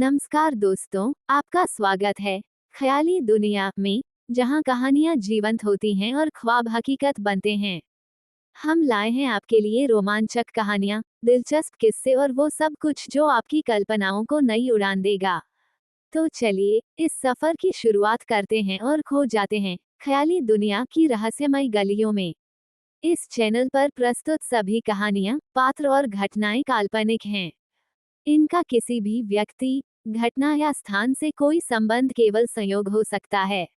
नमस्कार दोस्तों, आपका स्वागत है ख्याली दुनिया में, जहां कहानियां जीवंत होती हैं और ख्वाब हकीकत बनते हैं। हम लाए हैं आपके लिए रोमांचक कहानियां, दिलचस्प किस्से और वो सब कुछ जो आपकी कल्पनाओं को नई उड़ान देगा। तो चलिए इस सफर की शुरुआत करते हैं और खो जाते हैं ख्याली दुनिया की रहस्यमय गलियों में। इस चैनल पर प्रस्तुत सभी कहानियां, पात्र और घटनाएं काल्पनिक हैं। इनका किसी भी व्यक्ति, घटना या स्थान से कोई संबंध केवल संयोग हो सकता है।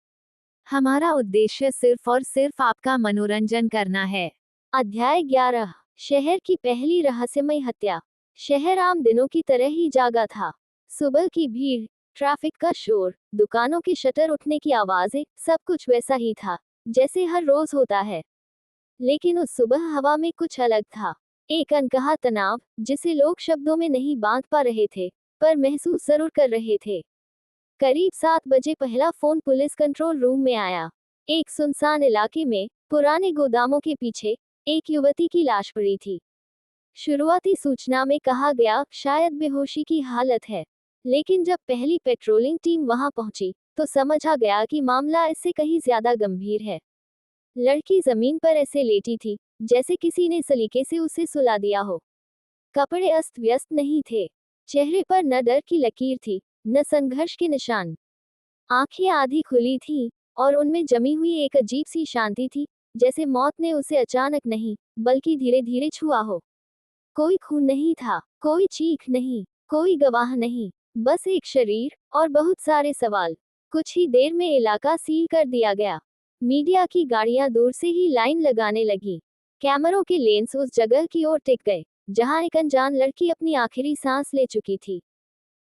हमारा उद्देश्य सिर्फ और सिर्फ आपका मनोरंजन करना है। अध्याय 11। शहर की पहली रहस्यमय हत्या। शहर आम दिनों की तरह ही जागा था। सुबह की भीड़, ट्रैफिक का शोर, दुकानों के शटर उठने की आवाजें, सब कुछ वैसा ही था जैसे हर रोज होता है। लेकिन उस सुबह हवा में कुछ अलग था। एक अनकहा तनाव, जिसे लोग शब्दों में नहीं बांध पा रहे थे, पर महसूस जरूर कर रहे थे। करीब 7 बजे पहला फोन पुलिस कंट्रोल रूम में आया। एक सुनसान इलाके में, पुराने गोदामों के पीछे, एक युवती की लाश पड़ी थी। शुरुआती सूचना में कहा गया शायद बेहोशी की हालत है, लेकिन जब पहली पेट्रोलिंग टीम वहां पहुंची, तो समझ आ गया कि मामला इससे कहीं ज्यादा गंभीर है। लड़की जमीन पर ऐसे लेटी थी जैसे किसी ने सलीके से उसे सुला दिया हो। कपड़े अस्त व्यस्त नहीं थे। चेहरे पर न डर की लकीर थी, न संघर्ष के निशान। आंखें आधी खुली थीं, और उनमें जमी हुई एक अजीब सी शांति थी, जैसे मौत ने उसे अचानक नहीं, बल्कि धीरे धीरे छुआ हो। कोई खून नहीं था, कोई चीख नहीं, कोई गवाह नहीं, बस एक शरीर और बहुत सारे सवाल। कुछ ही देर में इलाका सील कर दिया गया। मीडिया की गाड़ियां दूर से ही लाइन लगाने लगी। कैमरों के लेंस उस जगह की ओर टिक गए जहां एक अनजान लड़की अपनी आखिरी सांस ले चुकी थी।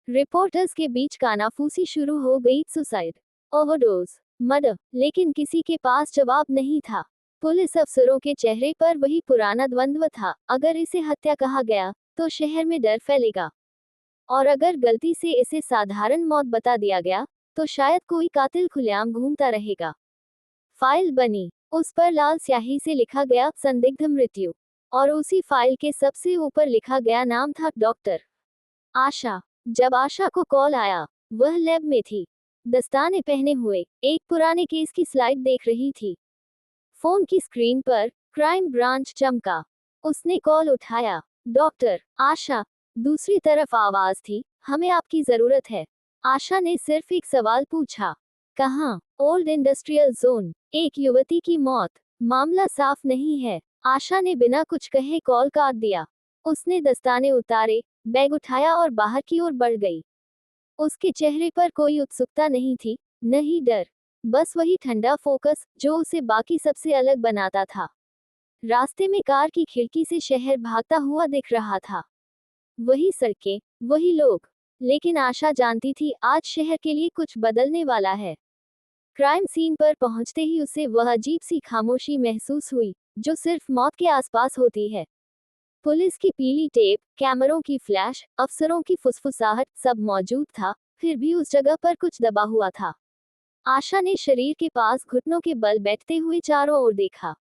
रिपोर्टर्स के बीच कानाफूसी शुरू हो गई। सुसाइड, ओवरडोज, मर्डर, लेकिन किसी के पास जवाब नहीं था। पुलिस अफसरों के चेहरे पर वही पुराना द्वंद्व था। अगर इसे हत्या कहा गया, तो शहर में डर फैलेगा, और अगर गलती से इसे साधारण मौत बता दिया गया, तो शायद कोई कातिल खुलेआम घूमता रहेगा। फाइल बनी, उस पर लाल स्याही से लिखा गया संदिग्ध मृत्यु, और उसी फाइल के सबसे ऊपर लिखा गया नाम था डॉक्टर आशा। जब आशा को कॉल आया, वह लैब में थी, दस्ताने पहने हुए, एक पुराने केस की स्लाइड देख रही थी। फोन की स्क्रीन पर क्राइम ब्रांच चमका। उसने कॉल उठाया। डॉक्टर आशा। दूसरी तरफ आवाज थी, हमें आपकी जरूरत है। आशा ने सिर्फ एक सवाल पूछा, कहाँ? Old industrial zone. एक युवती की मौत, मामला साफ नहीं है। आशा ने बिना कुछ कहे कॉल काट दिया। उसने दस्ताने उतारे, बैग उठाया और बाहर की ओर बढ़ गई। उसके चेहरे पर कोई उत्सुकता नहीं थी, न ही डर, बस वही ठंडा फोकस जो उसे बाकी सबसे अलग बनाता था। रास्ते में कार की खिड़की से शहर भागता हुआ दिख रहा था। वही सड़कें, वही लोग, लेकिन आशा जानती थी आज शहर के लिए कुछ बदलने वाला है। क्राइम सीन पर पहुंचते ही उसे वह अजीब सी खामोशी महसूस हुई, जो सिर्फ मौत के आसपास होती है। पुलिस की पीली टेप, कैमरों की फ्लैश, अफसरों की फुसफुसाहट, सब मौजूद था, फिर भी उस जगह पर कुछ दबा हुआ था। आशा ने शरीर के पास घुटनों के बल बैठते हुए चारों ओर देखा।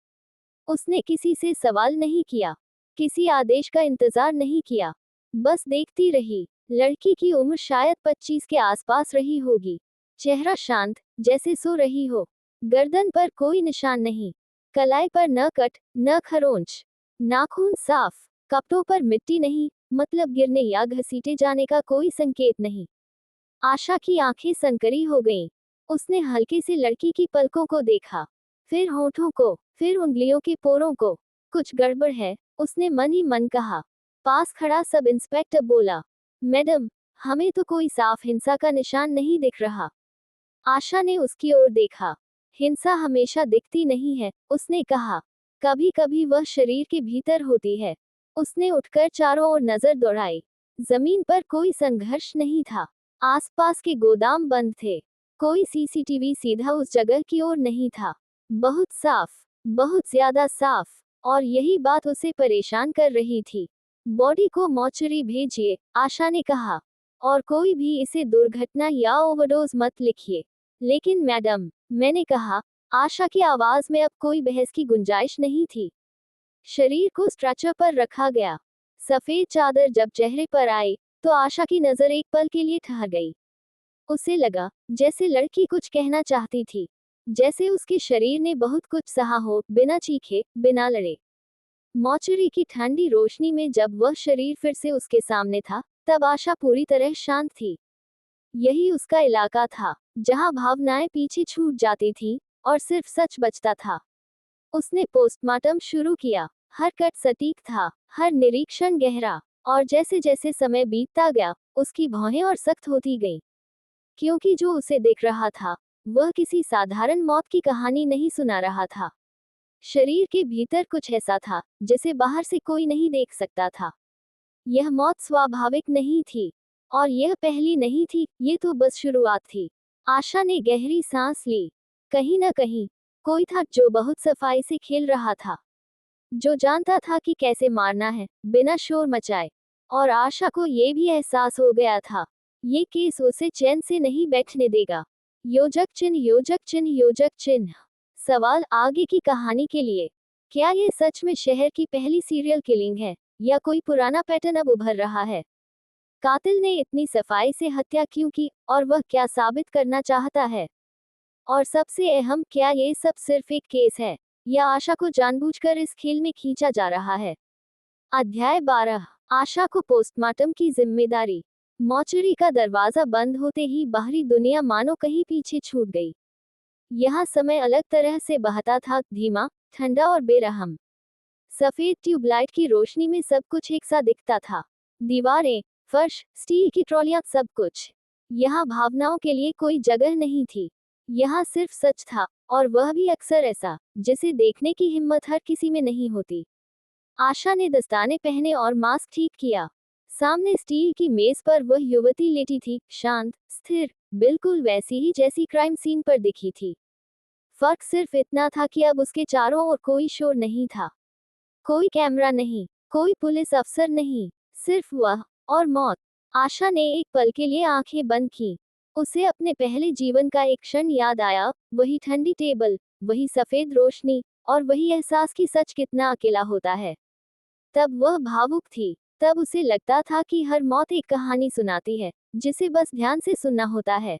उसने किसी से सवाल नहीं किया, किसी आदेश का इंतजार नहीं किया, बस देखती रही। लड़की की उम्र शायद 25 के आसपास रही होगी। चेहरा शांत, जैसे सो रही हो। गर्दन पर कोई निशान नहीं, कलाई पर न कट, न खरोंच। नाखून साफ, कपड़ों पर मिट्टी नहीं, मतलब गिरने या घसीटे जाने का कोई संकेत नहीं। आशा की आंखें संकरी हो गईं। उसने हल्के से लड़की की पलकों को देखा, फिर होठों को, फिर उंगलियों के पोरों को। कुछ गड़बड़ है, उसने मन ही मन कहा। पास खड़ा सब इंस्पेक्टर बोला, मैडम, हमें तो कोई साफ हिंसा का निशान नहीं दिख रहा। आशा ने उसकी ओर देखा। हिंसा हमेशा दिखती नहीं है, उसने कहा। कभी कभी वह शरीर के भीतर होती है। उसने उठकर चारों ओर नजर दौड़ाई। जमीन पर कोई संघर्ष नहीं था। आसपास के गोदाम बंद थे। कोई सीसीटीवी सीधा उस जगह की ओर नहीं था। बहुत साफ, बहुत ज्यादा साफ, और यही बात उसे परेशान कर रही थी। बॉडी को मॉर्चरी भेजिए, आशा ने कहा, और कोई भी इसे दुर्घटना या ओवरडोज मत लिखिए। लेकिन मैडम, मैंने कहा। आशा की आवाज में अब कोई बहस की गुंजाइश नहीं थी। शरीर को स्ट्रेचर पर रखा गया। सफेद चादर जब चेहरे पर आई, तो आशा की नजर एक पल के लिए ठहर गई। उसे लगा जैसे लड़की कुछ कहना चाहती थी, जैसे उसके शरीर ने बहुत कुछ सहा हो, बिना चीखे, बिना लड़े। मॉर्चरी की ठंडी रोशनी में जब वह शरीर फिर से उसके सामने था, तब आशा पूरी तरह शांत थी। यही उसका इलाका था, जहां भावनाएं पीछे छूट जाती थीं और सिर्फ सच बचता था। उसने पोस्टमार्टम शुरू किया। हर कट सटीक था, हर निरीक्षण गहरा, और जैसे जैसे समय बीतता गया, उसकी भौहें और सख्त होती गईं। क्योंकि जो उसे दिख रहा था, वह किसी साधारण मौत की कहानी नहीं सुना रहा था। शरीर के भीतर कुछ ऐसा था, जिसे बाहर से कोई नहीं देख सकता था। यह मौत स्वाभाविक नहीं थी, और यह पहली नहीं थी, ये तो बस शुरुआत थी। आशा ने गहरी सांस ली। कहीं न कहीं कोई था जो बहुत सफाई से खेल रहा था, जो जानता था कि कैसे मारना है, बिना शोर मचाए। और आशा को ये भी एहसास हो गया था, ये केस उसे चैन से नहीं बैठने देगा। योजक चिन्ह, योजक चिन्ह, योजक चिन्ह। सवाल आगे की कहानी के लिए। क्या ये सच में शहर की पहली सीरियल किलिंग है, या कोई पुराना पैटर्न अब उभर रहा है? कातिल ने इतनी सफाई से हत्या क्यों की, और वह क्या साबित करना चाहता है? और सबसे अहम, क्या ये सब सिर्फ एक केस है, या आशा को जानबूझकर इस खेल में खींचा जा रहा है? अध्याय 12। आशा को पोस्टमार्टम की जिम्मेदारी। मॉर्चरी का दरवाजा बंद होते ही बाहरी दुनिया मानो कहीं पीछे छूट गई। यहाँ समय अलग तरह से बहता था, धीमा, ठंडा और बेरहम। सफेद ट्यूबलाइट की रोशनी में सब कुछ एक सा दिखता था। दीवारें, फर्श, स्टील की ट्रॉलियां, सब कुछ। यहाँ भावनाओं के लिए कोई जगह नहीं थी। यहाँ सिर्फ सच था, और वह भी अक्सर ऐसा, जिसे देखने की हिम्मत हर किसी में नहीं होती। आशा ने दस्ताने पहने और मास्क ठीक किया। सामने स्टील की मेज पर वह युवती लेटी थी, शांत, स्थिर, बिल्कुल वैसी ही जैसी क्राइम सीन पर दिखी थी। फर्क सिर्फ इतना था कि अब उसके चारों ओर कोई शोर नहीं था। कोई कैमरा नहीं, कोई पुलिस अफसर नहीं, सिर्फ वह और मौत। आशा ने एक पल के लिए आंखें बंद की। उसे अपने पहले जीवन का एक क्षण याद आया, वही ठंडी टेबल, वही सफेद रोशनी, और वही एहसास कि सच कितना अकेला होता है। तब वह भावुक थी। तब उसे लगता था कि हर मौत एक कहानी सुनाती है, जिसे बस ध्यान से सुनना होता है।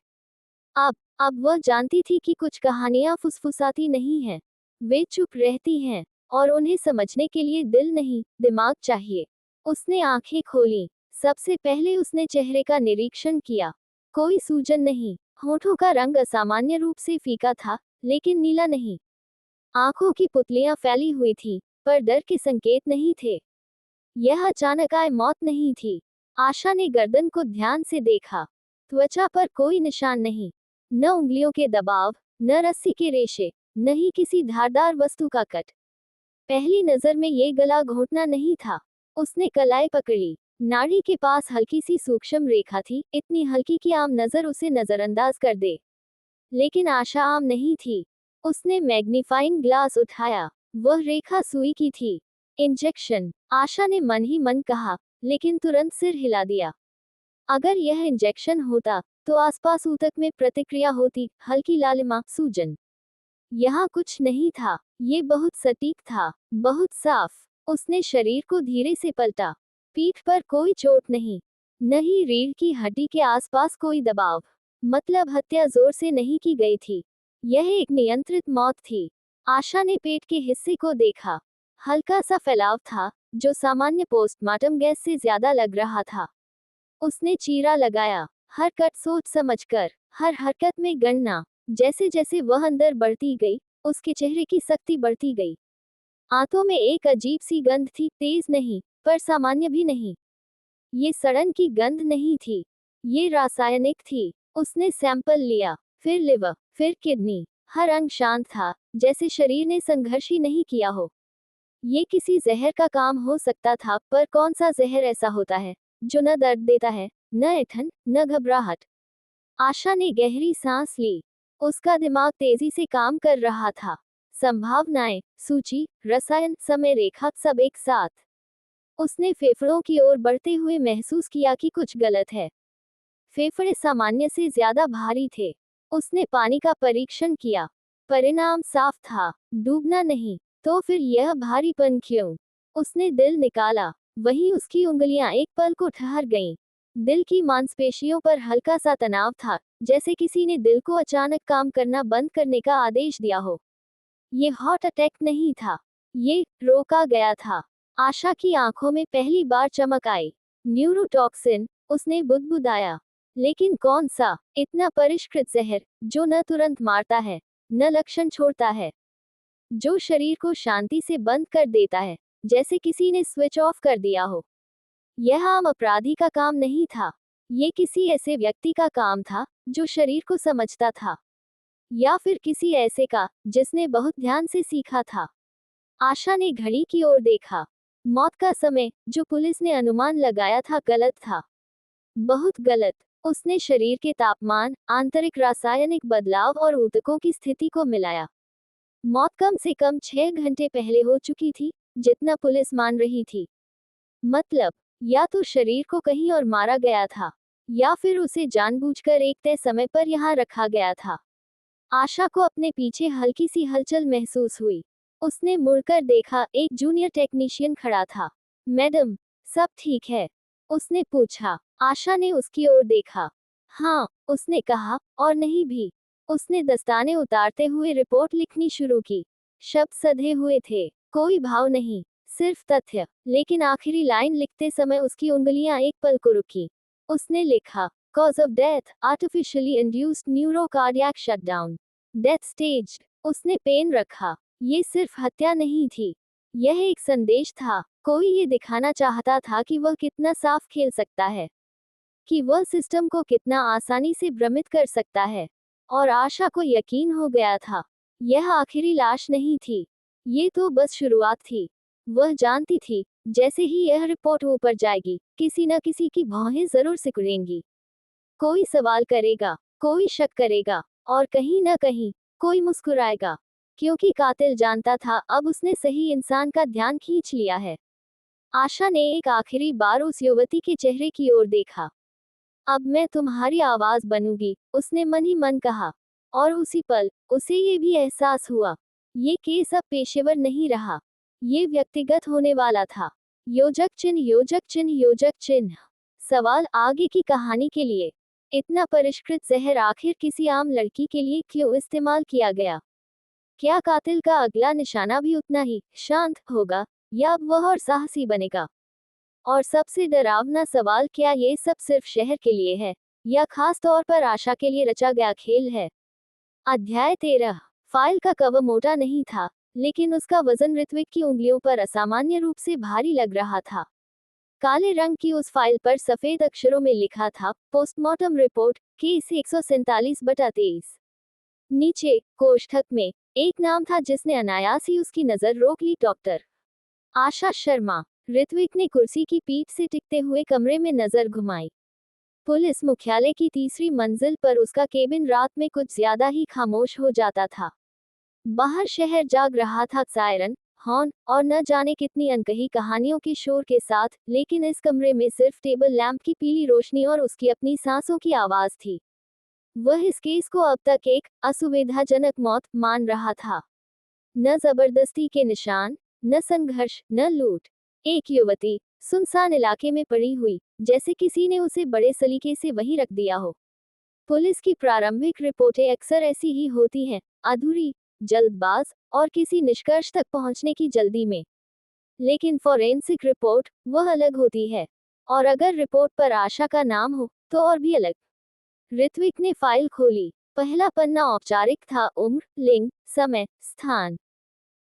अब वह जानती थी कि कुछ कहानियां फुसफुसाती नहीं हैं। वे चुप रहती हैं, और उन्हें समझने के लिए दिल नहीं, दिमाग चाहिए। उसने आंखें खोलीं। सबसे पहले उसने चेहरे का निरीक्षण किया। कोई सूजन नहीं, होठों का रंग असामान्य रूप से फीका था, लेकिन नीला नहीं। आंखों की पुतलियां फैली हुई थीं, पर डर के संकेत नहीं थे। यह अचानक आए मौत नहीं थी। आशा ने गर्दन को ध्यान से देखा। त्वचा पर कोई निशान नहीं, न उंगलियों के दबाव, न रस्सी के रेशे, न ही किसी धारदार वस्तु का कट। पहली नजर में ये गला घोंटना नहीं था। उसने कलाई पकड़ी। नाड़ी के पास हल्की सी सूक्ष्म रेखा थी, इतनी हल्की कि आम नजर उसे नजरअंदाज कर दे। लेकिन आशा आम नहीं थी। उसने मैग्नीफाइंग ग्लास उठाया। वह रेखा सुई की थी। इंजेक्शन, आशा ने मन ही मन कहा, लेकिन तुरंत सिर हिला दिया। अगर यह इंजेक्शन होता, तो आसपास ऊतक में प्रतिक्रिया होती, हल्की लालिमा, सूजन। यहाँ कुछ नहीं था। ये बहुत सटीक था, बहुत साफ। उसने शरीर को धीरे से पलटा। पीठ पर कोई चोट नहीं, न ही रीढ़ की हड्डी के आसपास कोई दबाव। मतलब हत्या जोर से नहीं की गई थी। यह एक नियंत्रित मौत थी। आशा ने पेट के हिस्से को देखा। हल्का सा फैलाव था, जो सामान्य पोस्टमार्टम गैस से ज्यादा लग रहा था। उसने चीरा लगाया, हर कट सोच समझकर, हर हरकत में गणना। जैसे जैसे वह अंदर बढ़ती गई, उसके चेहरे की सख्ती बढ़ती गई। आंतों में एक अजीब सी गंध थी, तेज नहीं, पर सामान्य भी नहीं। ये सड़न की गंध नहीं थी, ये रासायनिक थी। उसने सैंपल लिया, फिर लिवर, फिर किडनी। हर अंग शांत था, जैसे शरीर ने संघर्ष ही नहीं किया हो। ये किसी जहर का काम हो सकता था, पर कौन सा जहर ऐसा होता है, जो न दर्द देता है, न ऐंठन, न घबराहट। आशा ने गहरी सांस ली। उसका दिमाग तेजी से काम कर रहा था। संभावनाएं, सूची, रसायन, समय रेखा, सब एक साथ। उसने फेफड़ों की ओर बढ़ते हुए महसूस किया कि कुछ गलत है। फेफड़े सामान्य से ज्यादा भारी थे। उसने पानी का परीक्षण किया। परिणाम साफ था, डूबना नहीं। तो फिर यह भारीपन क्यों? उसने दिल निकाला। वहीं उसकी उंगलियां एक पल को ठहर गईं। दिल की मांसपेशियों पर हल्का सा तनाव था, जैसे किसी ने दिल को अचानक काम करना बंद करने का आदेश दिया हो। ये हार्ट अटैक नहीं था। ये रोका गया था। आशा की आंखों में पहली बार चमक आई। न्यूरोटॉक्सिन, उसने बुदबुदाया। लेकिन कौन सा? इतना परिष्कृत जहर, जो न तुरंत मारता है, न लक्षण छोड़ता है, जो शरीर को शांति से बंद कर देता है, जैसे किसी ने स्विच ऑफ कर दिया हो। यह आम अपराधी का काम नहीं था। ये किसी ऐसे व्यक्ति का काम था, जो शरीर को समझता था, या फिर किसी ऐसे का, जिसने बहुत ध्यान से सीखा था। आशा ने घड़ी की ओर देखा। मौत का समय, जो पुलिस ने अनुमान लगाया था, गलत था। बहुत गलत। उसने शरीर के तापमान, आंतरिक रासायनिक बदलाव और ऊतकों की स्थिति को मिलाया। मौत कम से कम 6 घंटे पहले हो चुकी थी, जितना पुलिस मान रही थी। मतलब, या तो शरीर को कहीं और मारा गया था, या फिर उसे जानबूझकर एक तय समय पर यहाँ रखा गया था। आशा को अपने पीछे हल्की सी हलचल महसूस हुई। उसने मुड़कर देखा, एक जूनियर टेक्नीशियन खड़ा था। मैडम, सब ठीक है? उसने पूछा। आशा ने उसकी ओर देखा। हाँ, उसने कहा, और नहीं भी। उसने दस्ताने उतारते हुए रिपोर्ट लिखनी शुरू की। शब्द सधे हुए थे, कोई भाव नहीं, सिर्फ तथ्य। लेकिन आखिरी लाइन लिखते समय उसकी उंगलियां एक पल को रुकी। उसने लिखा, cause of death, artificially induced neurocardiac shutdown, death stage. उसने पेन रखा। ये सिर्फ हत्या नहीं थी, यह एक संदेश था। कोई ये दिखाना चाहता था कि वह कितना साफ खेल सकता है, कि वह सिस्टम को कितना आसानी से भ्रमित कर सकता है। और आशा को यकीन हो गया था, यह आखिरी लाश नहीं थी, ये तो बस शुरुआत थी। वह जानती थी, जैसे ही यह रिपोर्ट ऊपर जाएगी, किसी न किसी की भौहें जरूर सिकुड़ेंगी। कोई सवाल करेगा, कोई शक करेगा, और कहीं न कहीं कोई मुस्कुराएगा, क्योंकि कातिल जानता था अब उसने सही इंसान का ध्यान खींच लिया है। आशा ने एक आखिरी बार उस युवती के चेहरे की ओर देखा। अब मैं तुम्हारी आवाज बनूंगी, उसने मन ही मन कहा। और उसी पल उसे ये भी एहसास हुआ, ये केस अब पेशेवर नहीं रहा, ये व्यक्तिगत होने वाला था। योजक चिन्ह, योजक चिन्ह, योजक चिन्ह। सवाल आगे की कहानी के लिए, इतना परिष्कृत जहर आखिर किसी आम लड़की के लिए क्यों इस्तेमाल किया गया? क्या कातिल का अगला निशाना भी उतना ही शांत होगा, या अब वह और साहसी बनेगा? और सबसे डरावना सवाल, क्या ये सब सिर्फ शहर के लिए है, या खास तौर पर आशा के लिए रचा गया खेल है? अध्याय 13। फाइल का कवर मोटा नहीं था, लेकिन उसका वजन ऋत्विक की उंगलियों पर असामान्य रूप से भारी लग रहा था। काले रंग की उस फाइल पर सफेद अक्षरों में लिखा था, पोस्टमार्टम रिपोर्ट, केस 147/23। नीचे कोष्ठक में एक नाम था जिसने अनायास ही उसकी नजर रोक ली, डॉक्टर आशा शर्मा। ऋत्विक ने कुर्सी की पीठ से टिकते हुए कमरे में नजर घुमाई। पुलिस मुख्यालय की तीसरी मंजिल पर उसका केबिन रात में कुछ ज्यादा ही खामोश हो जाता था। बाहर शहर जाग रहा था, सायरन, हॉर्न और न जाने कितनी अनकही कहानियों के शोर के साथ, लेकिन इस कमरे में सिर्फ टेबल लैंप की पीली रोशनी और उसकी अपनी सांसों की आवाज थी। वह इस केस को अब तक एक असुविधाजनक मौत मान रहा था। न जबरदस्ती के निशान, न संघर्ष, न लूट। एक युवती, सुनसान इलाके में पड़ी हुई, जैसे किसी ने उसे बड़े सलीके से वहीं रख दिया हो। पुलिस की प्रारंभिक रिपोर्टें अक्सर ऐसी ही होती हैं, अधूरी, जल्दबाज, और किसी निष्कर्ष तक पहुंचने की जल्दी में। लेकिन फॉरेंसिक रिपोर्ट, वह अलग होती है। और अगर रिपोर्ट पर आशा का नाम हो, तो और भी अलग। ऋत्विक ने फाइल खोली। पहला पन्ना औपचारिक था, उम्र, लिंग, समय, स्थान।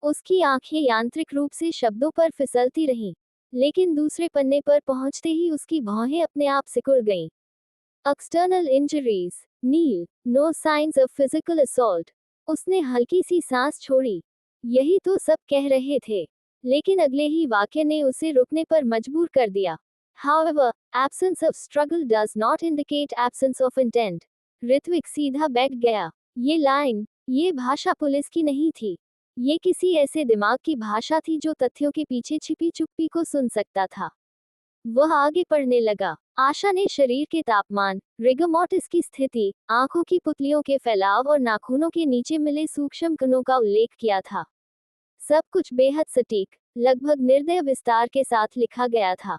उसकी आंखें यांत्रिक रूप से शब्दों पर फिसलती रहीं, लेकिन दूसरे पन्ने पर पहुंचते ही उसकी भौहें अपने आप सिकुड़ गईं। एक्सटर्नल इंजरीज, नील, no signs of physical assault. उसने हल्की सी सांस छोड़ी। यही तो सब कह रहे थे, लेकिन अगले ही वाक्य ने उसे रुकने पर मजबूर कर दिया। However, absence of struggle does not indicate absence of intent. Ritwik सीधा बैठ गया। ये लाइन, ये भाषा पुलिस की नहीं थी। ये किसी ऐसे दिमाग की भाषा थी जो तथ्यों के पीछे छिपी चुप्पी को सुन सकता था। वह आगे पढ़ने लगा। आशा ने शरीर के तापमान, रिगोमोटिस की स्थिति, आंखों की पुतलियों के फैलाव और नाखूनों के नीचे मिले सूक्ष्म कणों का उल्लेख किया था। सब कुछ बेहद सटीक, लगभग निर्दय विस्तार के साथ लिखा गया था।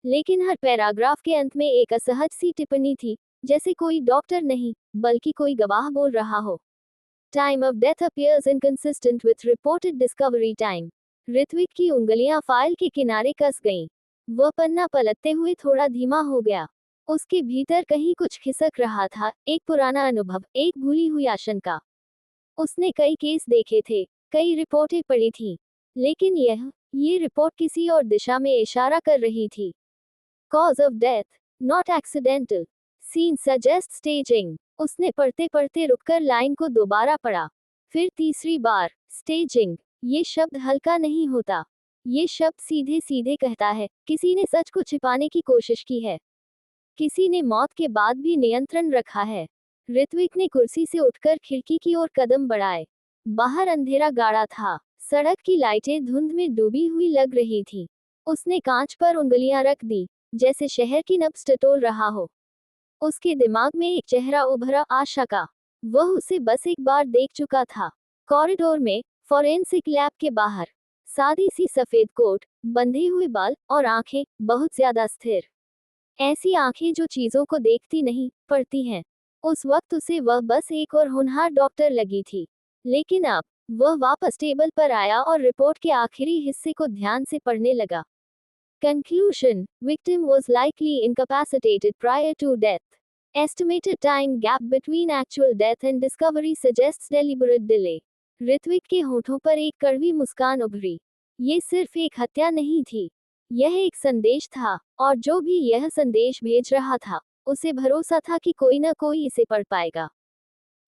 लेकिन हर पैराग्राफ के अंत में एक असहज सी टिप्पणी थी, जैसे कोई डॉक्टर नहीं, बल्कि कोई गवाह बोल रहा हो। Time of death appears inconsistent with reported discovery time. Ritvik की उंगलियां फाइल के किनारे कस गईं। वह पन्ना पलटते हुए थोड़ा धीमा हो गया। उसके भीतर कहीं कुछ खिसक रहा था, एक पुराना अनुभव, एक भूली हुई आशंका। उसने कई केस देखे थे, कई रिपोर्टें पढ़ी थीं, लेकिन ये रिपोर्ट किसी और दिशा में इशारा कर रही थी। Cause of death not accidental, scene suggest staging. उसने पढ़ते पढ़ते रुककर लाइन को दोबारा पढ़ा, फिर तीसरी बार। स्टेजिंग, ये शब्द हल्का नहीं होता। ये शब्द सीधे सीधे कहता है, किसी ने सच को छिपाने की कोशिश की है, किसी ने मौत के बाद भी नियंत्रण रखा है। ऋत्विक ने कुर्सी से उठकर खिड़की की ओर कदम बढ़ाए। बाहर अंधेरा गाढ़ा था, सड़क की लाइटें धुंध में डूबी हुई लग रही थी। उसने कांच पर उंगलियां रख दी, जैसे शहर की नब्ज टटोल रहा हो। उसके दिमाग में एक चेहरा उभरा, आशा का। वह उसे बस एक बार देख चुका था, कॉरिडोर में, फॉरेंसिक लैब के बाहर। सादी सी सफेद कोट, बंधे हुए बाल और आंखें बहुत ज्यादा स्थिर। ऐसी आंखें जो चीजों को देखती नहीं, पढ़ती हैं। उस वक्त उसे वह बस एक और होनहार डॉक्टर लगी थी, लेकिन अब वह वापस टेबल पर आया और रिपोर्ट के आखिरी हिस्से को ध्यान से पढ़ने लगा। Conclusion: Victim was likely incapacitated prior to death. Estimated time gap between actual death and discovery suggests deliberate delay. Ritwik के होठों पर एक कड़वी मुस्कान उभरी। ये सिर्फ एक हत्या नहीं थी, यह एक संदेश था, और जो भी यह संदेश भेज रहा था, उसे भरोसा था कि कोई न कोई इसे पढ़ पाएगा।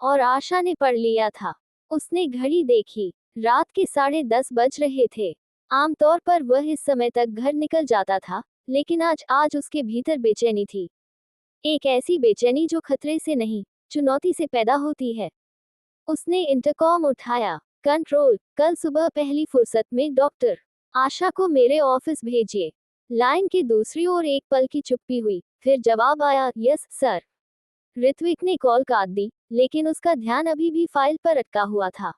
और आशा ने पढ़ लिया था। उसने घड़ी देखी, रात के 10:30 बज रहे थे। आमतौर पर वह इस समय तक घर निकल जाता था, लेकिन आज उसके भीतर बेचैनी थी। एक ऐसी बेचैनी जो खतरे से नहीं, चुनौती से पैदा होती है। उसने इंटरकॉम उठाया। कंट्रोल, कल सुबह पहली फुर्सत में डॉक्टर आशा को मेरे ऑफिस भेजिए। लाइन की दूसरी ओर एक पल की चुप्पी हुई, फिर जवाब आया, यस सर। ऋत्विक ने कॉल काट दी, लेकिन उसका ध्यान अभी भी फाइल पर अटका हुआ था।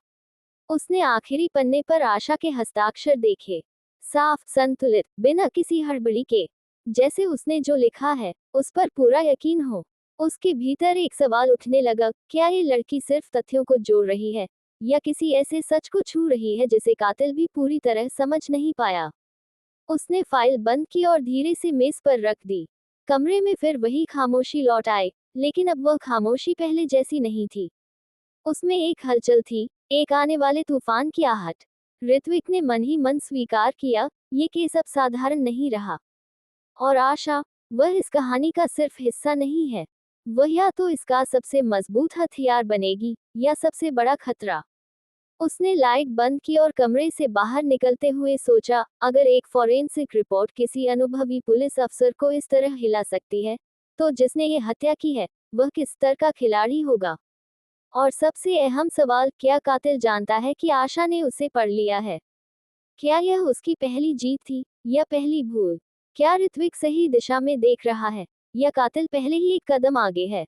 उसने आखिरी पन्ने पर आशा के हस्ताक्षर देखे, साफ, संतुलित, बिना किसी हड़बड़ी के, जैसे उसने जो लिखा है उस पर पूरा यकीन हो। उसके भीतर एक सवाल उठने लगा, क्या ये लड़की सिर्फ तथ्यों को जोड़ रही है, या किसी ऐसे सच को छू रही है जिसे कातिल भी पूरी तरह समझ नहीं पाया। उसने फाइल बंद की और धीरे से मेज पर रख दी। कमरे में फिर वही खामोशी लौट आई, लेकिन अब वह खामोशी पहले जैसी नहीं थी। उसमें एक हलचल थी, एक आने वाले तूफान की आहट। ऋत्विक ने मन ही मन स्वीकार किया, ये केस अब साधारण नहीं रहा। और आशा, वह इस कहानी का सिर्फ हिस्सा नहीं है, वह या तो इसका सबसे मजबूत हथियार बनेगी, या सबसे बड़ा खतरा। उसने लाइट बंद की और कमरे से बाहर निकलते हुए सोचा, अगर एक फॉरेंसिक रिपोर्ट किसी अनुभवी पुलिस अफसर को इस तरह हिला सकती है, तो जिसने ये हत्या की है, वह किस स्तर का खिलाड़ी होगा। और सबसे अहम सवाल, क्या कातिल जानता है कि आशा ने उसे पढ़ लिया है? क्या यह उसकी पहली जीत थी, या पहली भूल? क्या ऋत्विक सही दिशा में देख रहा है, या कातिल पहले ही एक कदम आगे है?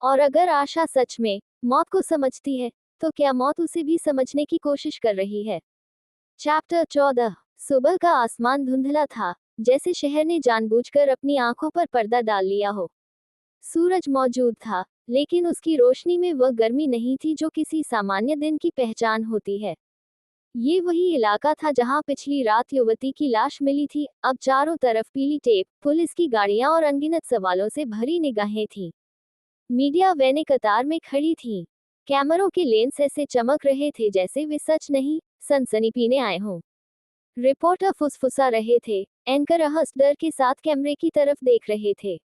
और अगर आशा सच में मौत को समझती है, तो क्या मौत उसे भी समझने की कोशिश कर रही है? चैप्टर 14। सुबह का आसमान धुंधला था, जैसे शहर ने जानबूझकर अपनी आंखों पर पर्दा डाल लिया हो। सूरज मौजूद था, लेकिन उसकी रोशनी में वह गर्मी नहीं थी जो किसी सामान्य दिन की पहचान होती है। ये वही इलाका था जहां पिछली रात युवती की लाश मिली थी। अब चारों तरफ पीली टेप, पुलिस की गाड़ियां और अनगिनत सवालों से भरी निगाहें थीं। मीडिया वैनें कतार में खड़ी थीं। कैमरों के लेंस ऐसे चमक रहे थे जैसे वे सच नहीं, सनसनी पीने आए हों। रिपोर्टर फुसफुसा रहे थे, एंकर रहस्य डर के साथ कैमरे की तरफ देख रहे थे।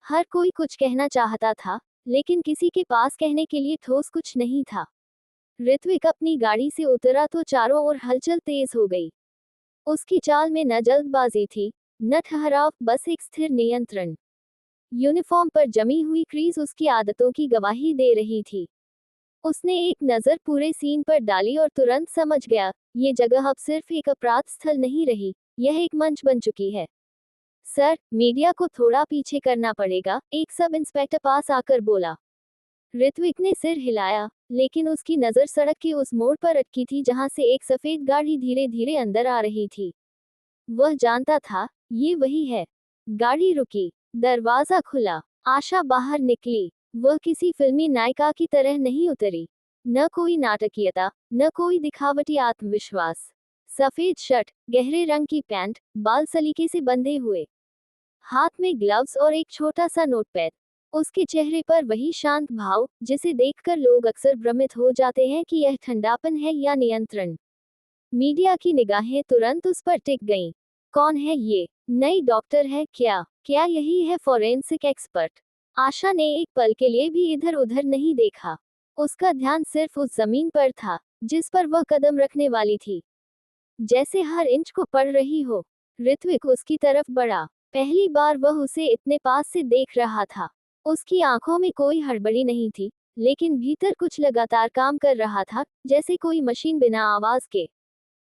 हर कोई कुछ कहना चाहता था, लेकिन किसी के पास कहने के लिए ठोस कुछ नहीं था। ऋत्विक अपनी गाड़ी से उतरा तो चारों ओर हलचल तेज हो गई। उसकी चाल में न जल्दबाजी थी, न ठहराव, बस एक स्थिर नियंत्रण। यूनिफॉर्म पर जमी हुई क्रीज उसकी आदतों की गवाही दे रही थी। उसने एक नज़र पूरे सीन पर डाली और तुरंत समझ गया, ये जगह अब सिर्फ एक अपराध स्थल नहीं रही, यह एक मंच बन चुकी है। सर, मीडिया को थोड़ा पीछे करना पड़ेगा, एक सब इंस्पेक्टर पास आकर बोला। ऋत्विक ने सिर हिलाया, लेकिन उसकी नज़र सड़क के उस मोड़ पर अटकी थी जहां से एक सफेद गाड़ी धीरे धीरे अंदर आ रही थी। वह जानता था, ये वही है। गाड़ी रुकी, दरवाजा खुला, आशा बाहर निकली। वह किसी फिल्मी नायिका की तरह नहीं उतरी। न कोई नाटकीयता, न कोई दिखावटी आत्मविश्वास। सफेद शर्ट, गहरे रंग की पैंट, बाल सलीके से बंधे हुए, हाथ में ग्लव्स और एक छोटा सा नोटपैड। उसके चेहरे पर वही शांत भाव जिसे देखकर लोग अक्सर भ्रमित हो जाते हैं कि यह ठंडापन है या नियंत्रण। मीडिया की निगाहें तुरंत उस पर टिक गईं। कौन है ये? नई डॉक्टर है क्या? क्या यही है फॉरेंसिक एक्सपर्ट? आशा ने एक पल के लिए भी इधर उधर नहीं देखा। उसका ध्यान सिर्फ उस जमीन पर था जिस पर वह कदम रखने वाली थी, जैसे हर इंच को पढ़ रही हो। ऋत्विक उसकी तरफ बढ़ा। पहली बार वह उसे इतने पास से देख रहा था। उसकी आंखों में कोई हड़बड़ी नहीं थी, लेकिन भीतर कुछ लगातार काम कर रहा था, जैसे कोई मशीन बिना आवाज के।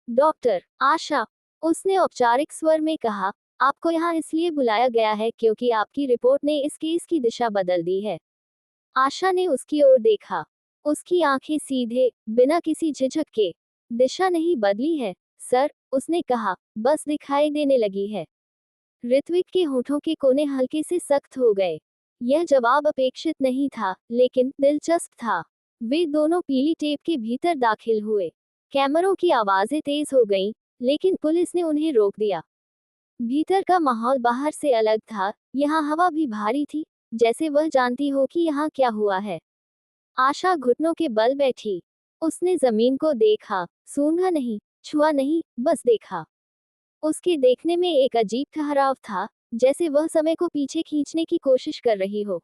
डॉक्टर आशा, उसने औपचारिक स्वर में कहा, आपको यहाँ इसलिए बुलाया गया है क्योंकि आपकी रिपोर्ट ने इस केस की दिशा बदल दी है। आशा ने उसकी ओर देखा। उसकी आंखें सीधे, बिना किसी झिझक के। दिशा नहीं बदली है, सर, उसने कहा, बस दिखाई देने लगी है। ऋत्विक के होठों के कोने हल्के से सख्त हो गए। यह जवाब अपेक्षित नहीं था, लेकिन दिलचस्प था। वे दोनों पीली टेप के भीतर दाखिल हुए। कैमरों की आवाजें तेज हो गईं, लेकिन पुलिस ने उन्हें रोक दिया। भीतर का माहौल बाहर से अलग था। यहाँ हवा भी भारी थी, जैसे वह जानती हो कि यहाँ क्या हुआ है। आशा घुटनों के बल बैठी। उसने जमीन को देखा, सूंघा नहीं, छुआ नहीं, बस देखा। उसके देखने में एक अजीब ठहराव था, जैसे वह समय को पीछे खींचने की कोशिश कर रही हो।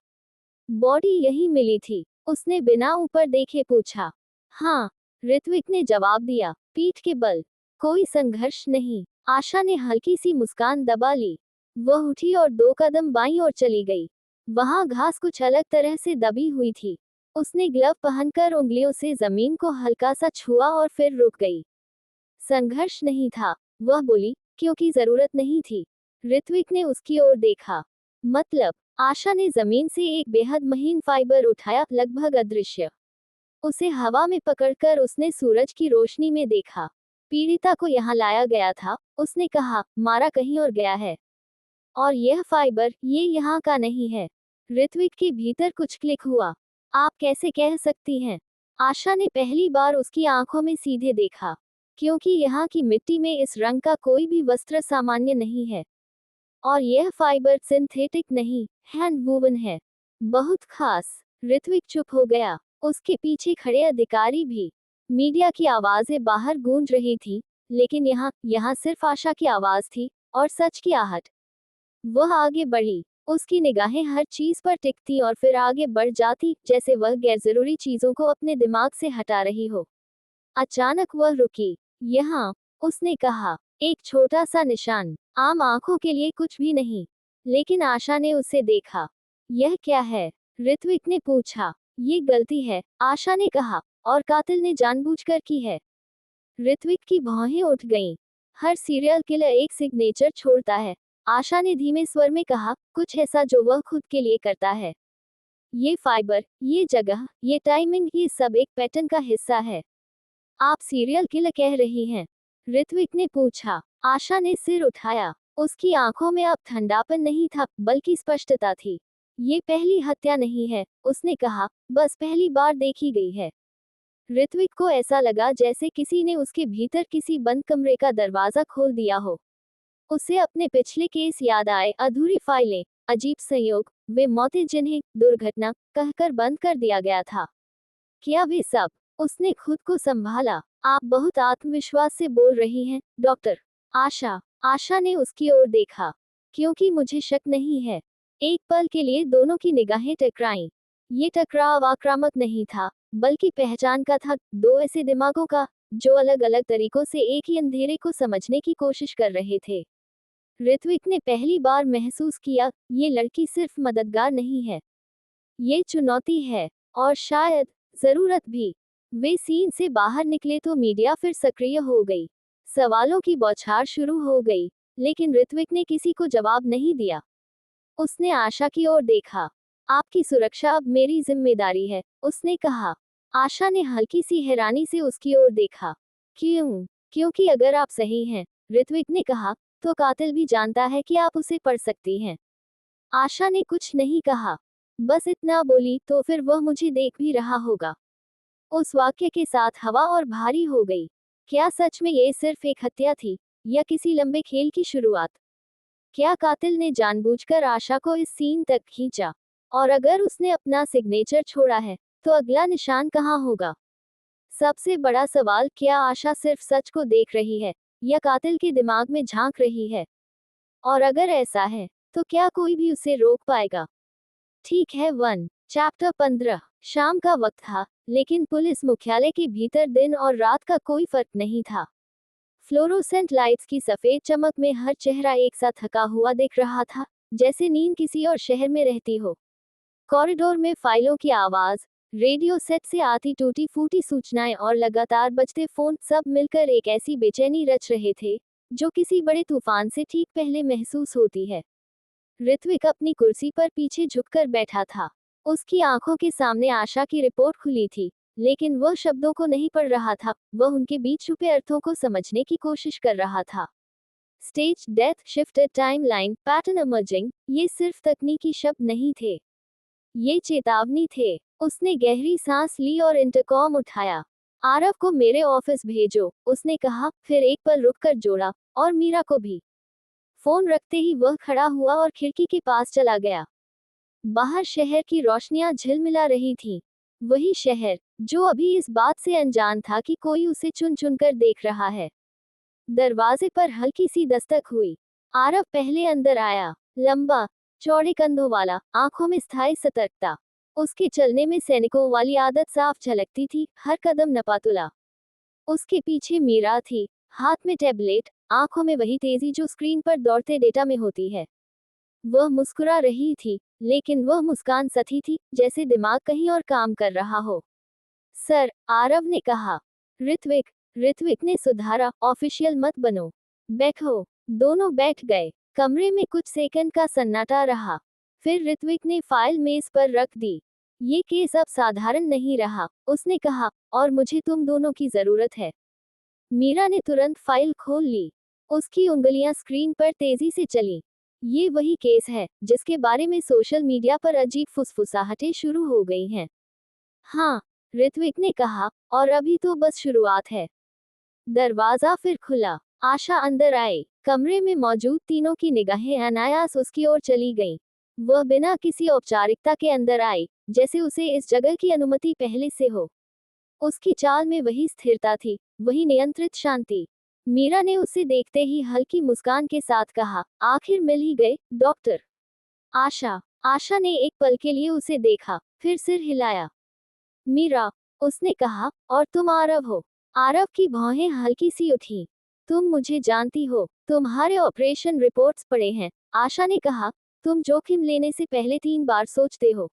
बॉडी यही मिली थी? उसने बिना ऊपर देखे पूछा। हाँ, ऋत्विक ने जवाब दिया, पीठ के बल। कोई संघर्ष नहीं। आशा ने हल्की सी मुस्कान दबा ली। वह उठी और 2 कदम बाईं ओर चली गई। वहां घास कुछ अलग तरह से दबी हुई थी। उसने ग्लव पहनकर उंगलियों से जमीन को हल्का सा छुआ और फिर रुक गई। संघर्ष नहीं था, वह बोली, क्योंकि जरूरत नहीं थी। ऋत्विक ने उसकी ओर देखा। मतलब? आशा ने जमीन से एक बेहद महीन फाइबर उठाया, लगभग अदृश्य। उसे हवा में पकड़कर उसने सूरज की रोशनी में देखा। पीड़िता को यहाँ लाया गया था, उसने कहा, मारा कहीं और गया है। और यह फाइबर, ये यहाँ का नहीं है। ऋत्विक के भीतर कुछ क्लिक हुआ। आप कैसे कह सकती हैं? आशा ने पहली बार उसकी आंखों में सीधे देखा। क्योंकि यहाँ की मिट्टी में इस रंग का कोई भी वस्त्र सामान्य नहीं है। और यह फाइबर सिंथेटिक नहीं, हैंड वूवन है। बहुत खास। ऋत्विक चुप हो गया। उसके पीछे खड़े अधिकारी भी। मीडिया की आवाजें बाहर गूंज रही थी, लेकिन यहाँ सिर्फ आशा की आवाज थी, और सच की आहट। वह आगे बढ़ी। उसकी निगाहें हर चीज पर टिकती और फिर आगे बढ़ जाती, जैसे वह गैरजरूरी चीजों को अपने दिमाग से हटा रही हो। अचानक वह रुकी। यहाँ, उसने कहा, एक छोटा सा निशान। आम आंखों के लिए कुछ भी नहीं, लेकिन आशा ने उसे देखा। यह क्या है? ऋत्विक ने पूछा। ये गलती है, आशा ने कहा, और कातिल ने जानबूझकर की है। ऋत्विक की भौहें उठ गईं। हर सीरियल किलर एक सिग्नेचर छोड़ता है, आशा ने धीमे स्वर में कहा, कुछ ऐसा जो वह खुद के लिए करता है। ये फाइबर, ये जगह, ये टाइमिंग, ये सब एक पैटर्न का हिस्सा है। आप सीरियल किलर कह रही हैं? ऋत्विक ने पूछा। आशा ने सिर उठाया। उसकी आंखों में अब ठंडापन नहीं था, बल्कि स्पष्टता थी। ये पहली हत्या नहीं है, उसने कहा, बस पहली बार देखी गई है। ऋत्विक को ऐसा लगा जैसे किसी ने उसके भीतर किसी बंद कमरे का दरवाजा खोल दिया हो। उसे अपने पिछले केस याद आए, अधूरी फाइलें, अजीब संयोग, वे मौतें जिन्हें दुर्घटना कहकर बंद कर दिया गया था। क्या वे सब? उसने खुद को संभाला। आप बहुत आत्मविश्वास से बोल रही हैं, डॉक्टर आशा। आशा ने उसकी ओर देखा। क्योंकि मुझे शक नहीं है। एक पल के लिए दोनों की निगाहें टकराईं। ये टकराव आक्रामक नहीं था, बल्कि पहचान का था, 2 ऐसे दिमागों का, जो अलग अलग तरीकों से एक ही अंधेरे को समझने की कोशिश कर रहे थे। ऋत्विक ने पहली बार महसूस किया, ये लड़की सिर्फ मददगार नहीं है, ये चुनौती है, और शायद जरूरत भी। वे सीन से बाहर निकले तो मीडिया फिर सक्रिय हो गई। सवालों की बौछार शुरू हो गई, लेकिन ऋत्विक ने किसी को जवाब नहीं दिया। उसने आशा की ओर देखा। आपकी सुरक्षा अब मेरी जिम्मेदारी है, उसने कहा। आशा ने हल्की सी हैरानी से उसकी ओर देखा। क्यों? क्योंकि अगर आप सही हैं, ऋत्विक ने कहा, तो कातिल भी जानता है कि आप उसे पढ़ सकती हैं। आशा ने कुछ नहीं कहा, बस इतना बोली, तो फिर वह मुझे देख भी रहा होगा। उस वाक्य के साथ हवा और भारी हो गई। क्या सच में ये सिर्फ एक हत्या थी, या किसी लंबे खेल की शुरुआत? क्या कातिल ने जानबूझकर आशा को इस सीन तक खींचा? और अगर उसने अपना सिग्नेचर छोड़ा है, तो अगला निशान कहाँ होगा? सबसे बड़ा सवाल, क्या आशा सिर्फ सच को देख रही है, या कातिल के दिमाग में झांक रही है? और अगर ऐसा है, तो क्या कोई भी उसे रोक पाएगा? ठीक है। 1 चैप्टर 15। शाम का वक्त था, लेकिन पुलिस मुख्यालय के भीतर दिन और रात का कोई फर्क नहीं था। फ्लोरोसेंट लाइट्स की सफेद चमक में हर चेहरा एक सा थका हुआ दिख रहा था, जैसे नींद किसी और शहर में रहती हो। कॉरिडोर में फाइलों की आवाज, रेडियो सेट से आती टूटी फूटी सूचनाएं और लगातार बजते फोन, सब मिलकर एक ऐसी बेचैनी रच रहे थे, जो किसी बड़े तूफान से ठीक पहले महसूस होती है। ऋत्विक अपनी कुर्सी पर पीछे झुककर बैठा था। उसकी आंखों के सामने आशा की रिपोर्ट खुली थी, लेकिन वह शब्दों को नहीं पढ़ रहा था, वह उनके बीच छुपे अर्थों को समझने की कोशिश कर रहा था। Stage death, shifted timeline, pattern emerging, ये सिर्फ तकनीकी शब्द नहीं थे, ये चेतावनी थे। उसने गहरी सांस ली और इंटरकॉम उठाया। आरव को मेरे ऑफिस भेजो, उसने कहा, फिर एक पल रुककर जोड़ा, और मीरा को भी। फोन रखते ही वह खड़ा हुआ और खिड़की के पास चला गया। बाहर शहर की रोशनियां झिलमिला रही थीं। वही शहर, जो अभी इस बात से अनजान था कि कोई उसे चुन चुन कर देख रहा है। दरवाजे पर हल्की सी दस्तक हुई। आरव पहले अंदर आया। लंबा, चौड़े कंधों वाला, आंखों में स्थायी सतर्कता। उसके चलने में सैनिकों वाली आदत साफ झलकती थी, हर कदम नपातुला। उसके पीछे मीरा थी, हाथ में टैबलेट, आंखों में वही तेजी जो स्क्रीन पर दौड़ते डेटा में होती है। वह मुस्कुरा रही थी, लेकिन वह मुस्कान सती थी, जैसे दिमाग कहीं और काम कर रहा हो। सर, आरव ने कहा। ऋत्विक ऋत्विक ने सुधारा, ऑफिशियल मत बनो। बैठो। दोनों बैठ गए। कमरे में कुछ सेकंड का सन्नाटा रहा। फिर ऋत्विक ने फाइल मेज पर रख दी। ये केस अब साधारण नहीं रहा, उसने कहा, और मुझे तुम दोनों की जरूरत है। मीरा ने तुरंत फाइल खोल ली। उसकी उंगलियां स्क्रीन पर तेजी से चलीं। ये वही केस है, जिसके बारे में सोशल मीडिया पर अजीब फुसफुसाहटें शुरू हो गई हैं। हाँ, ऋत्विक ने कहा, और अभी तो बस शुरुआत है। दरवाजा फिर खुला। आशा अंदर आई। कमरे में मौजूद तीनों की निगाहें अनायास उसकी ओर चली गईं। वह बिना किसी औपचारिकता के अंदर आई, जैसे उसे इस जगह की अनुमति पहले से हो। उसकी चाल में वही स्थिरता थी, वही नियंत्रित शांति। मीरा ने उसे देखते ही हल्की मुस्कान के साथ कहा, आखिर मिल ही गए, डॉक्टर। आशा ने एक पल के लिए उसे देखा, फिर सिर हिलाया। मीरा, उसने कहा, और तुम आरव हो। आरव की भौहें हल्की सी उठी। तुम मुझे जानती हो, तुम्हारे ऑपरेशन रिपोर्ट्स पढ़े हैं। आशा ने कहा, तुम जोखिम लेने से पहले 3 बार सोचते हो।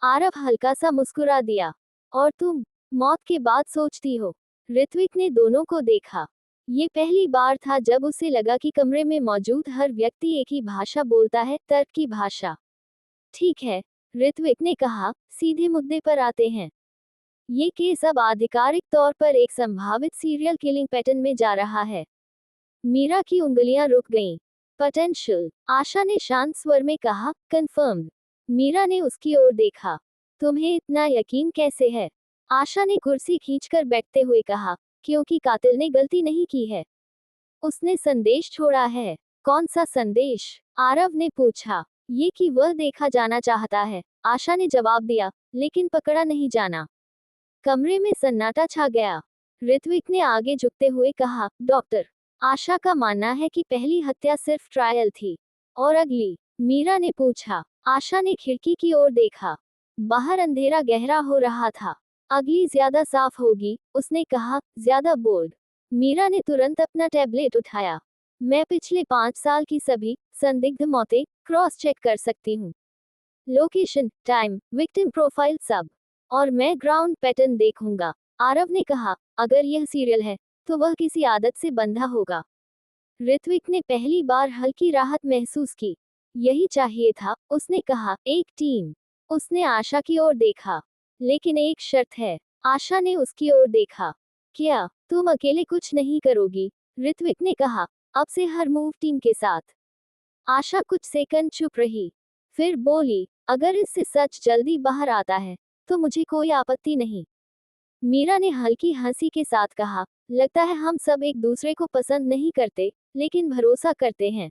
आरव हल्का सा मुस्कुरा दिया। और तुम, मौत के बाद सोचती हो। ऋत्विक ने दोनों को देखा। ये पहली बार था जब उसे लगा कि कमरे में मौजूद हर व्यक्ति एक ही भाषा बोलता है, तर्क की भाषा। ठीक है, ऋत्विक ने कहा, सीधे मुद्दे पर आते हैं। ये केस अब आधिकारिक तौर पर एक संभावित सीरियल किलिंग पैटर्न में जा रहा है। मीरा की उंगलियां रुक गईं। पोटेंशियल, आशा ने शांत स्वर में कहा, कंफर्म्ड। मीरा ने उसकी ओर देखा। तुम्हें इतना यकीन कैसे है? आशा ने कुर्सी खींचकर बैठते हुए कहा, क्योंकि कातिल ने गलती नहीं की है। उसने संदेश छोड़ा है। कौन सा संदेश? आरव ने पूछा। ये कि वह देखा जाना चाहता है, आशा ने जवाब दिया, लेकिन पकड़ा नहीं जाना। कमरे में सन्नाटा छा गया। ऋत्विक ने आगे झुकते हुए कहा, डॉक्टर, आशा का मानना है कि पहली हत्या सिर्फ ट्रायल थी। और अगली? मीरा ने पूछा। आशा ने खिड़की की ओर देखा। बाहर अंधेरा गहरा हो रहा था। अगली ज्यादा साफ होगी, उसने कहा, ज्यादा बोल्ड। मीरा ने तुरंत अपना टैबलेट उठाया। मैं पिछले 5 साल की सभी संदिग्ध मौतें क्रॉस चेक कर सकती हूँ। लोकेशन, टाइम, विक्टिम प्रोफाइल, सब। और मैं ग्राउंड पैटर्न देखूंगा। आरव ने कहा, अगर यह सीरियल है, तो वह किसी आदत से बंधा होगा। ऋत्विक ने पहली बार हल्की राहत महसूस की। यही चाहिए था, उसने कहा, एक टीम। उसने आशा की ओर देखा। लेकिन एक शर्त है। आशा ने उसकी ओर देखा। क्या, तुम अकेले कुछ नहीं करोगी? ऋत्विक ने कहा, अब से हर मूव टीम के साथ। आशा कुछ सेकंड चुप रही, फिर बोली, अगर इससे सच जल्दी बाहर आता है तो मुझे कोई आपत्ति नहीं। मीरा ने हल्की हंसी के साथ कहा, लगता है हम सब एक दूसरे को पसंद नहीं करते, लेकिन भरोसा करते हैं।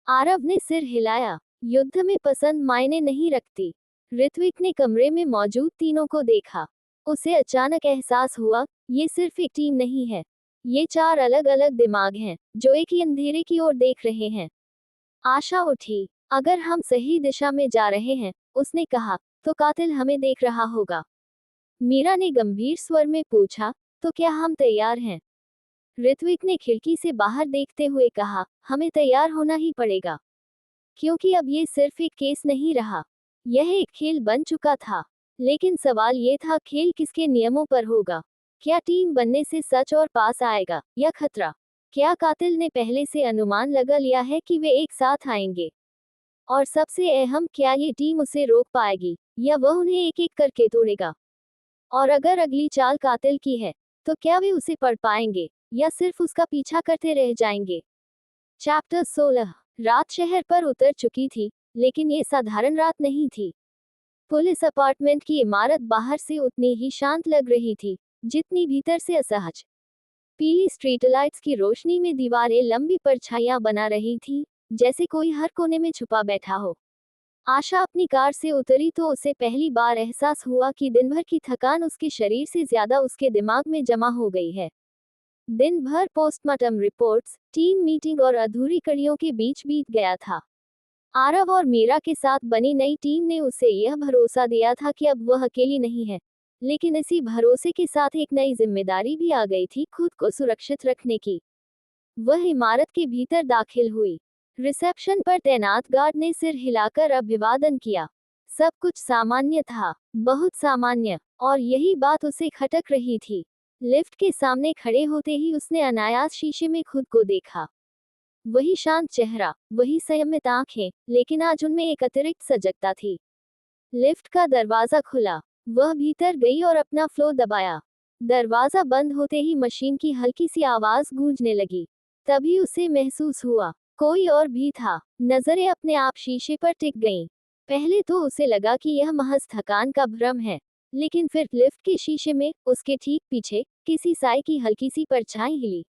आरव ने सिर हिलाया, युद्ध में पसंद मायने नहीं रखती। ऋत्विक ने कमरे में मौजूद तीनों को देखा। उसे अचानक एहसास हुआ, ये सिर्फ एक टीम नहीं है, ये 4 अलग अलग दिमाग हैं, जो एक ही अंधेरे की ओर देख रहे हैं। आशा उठी, अगर हम सही दिशा में जा रहे हैं, उसने कहा, तो कातिल हमें देख रहा होगा। मीरा ने गंभीर स्वर में पूछा, तो क्या हम तैयार हैं? ऋत्विक ने खिड़की से बाहर देखते हुए कहा, हमें तैयार होना ही पड़ेगा, क्योंकि अब ये सिर्फ एक केस नहीं रहा, यह एक खेल बन चुका था। लेकिन सवाल ये था, खेल किसके नियमों पर होगा? क्या टीम बनने से सच और पास आएगा, या खतरा? क्या कातिल ने पहले से अनुमान लगा लिया है कि वे एक साथ आएंगे? और सबसे अहम, क्या ये टीम उसे रोक पाएगी, या वह उन्हें एक एक करके तोड़ेगा? और अगर अगली चाल कातिल की है, तो क्या वे उसे पढ़ पाएंगे, या सिर्फ उसका पीछा करते रह जाएंगे? चैप्टर 16। रात शहर पर उतर चुकी थी, लेकिन ये साधारण रात नहीं थी। पुलिस अपार्टमेंट की इमारत बाहर से उतनी ही शांत लग रही थी, जितनी भीतर से असहज। पीली स्ट्रीट लाइट्स की रोशनी में दीवारें लंबी परछाइयां बना रही थी, जैसे कोई हर कोने में छुपा बैठा हो। आशा अपनी कार से उतरी तो उसे पहली बार एहसास हुआ कि दिन भर की थकान उसके शरीर से ज्यादा उसके दिमाग में जमा हो गई है। दिन भर पोस्टमार्टम रिपोर्ट्स, टीम मीटिंग और अधूरी कड़ियों के बीच बीत गया था। आरव और मीरा के साथ बनी नई टीम ने उसे यह भरोसा दिया था कि अब वह अकेली नहीं है, लेकिन इसी भरोसे के साथ एक नई जिम्मेदारी भी आ गई थी, खुद को सुरक्षित रखने की। वह इमारत के भीतर दाखिल हुई। रिसेप्शन पर तैनात गार्ड ने सिर हिलाकर अभिवादन किया। सब कुछ सामान्य था, बहुत सामान्य, और यही बात उसे खटक रही थी। लिफ्ट के सामने खड़े होते ही उसने अनायास शीशे में खुद को देखा। वही शांत चेहरा, वही संयमित आंखें, लेकिन आज उनमें एक अतिरिक्त सजगता थी। लिफ्ट का दरवाजा खुला, वह भीतर गई और अपना फ्लो दबाया। दरवाजा बंद होते ही मशीन की हल्की सी आवाज गूंजने लगी। तभी उसे महसूस हुआ, कोई और भी था। नजरें अपने आप शीशे पर टिक गईं। पहले तो उसे लगा कि यह महज थकान का भ्रम है, लेकिन फिर लिफ्ट के शीशे में, उसके ठीक पीछे, किसी साए की हल्की सी परछाई हिली।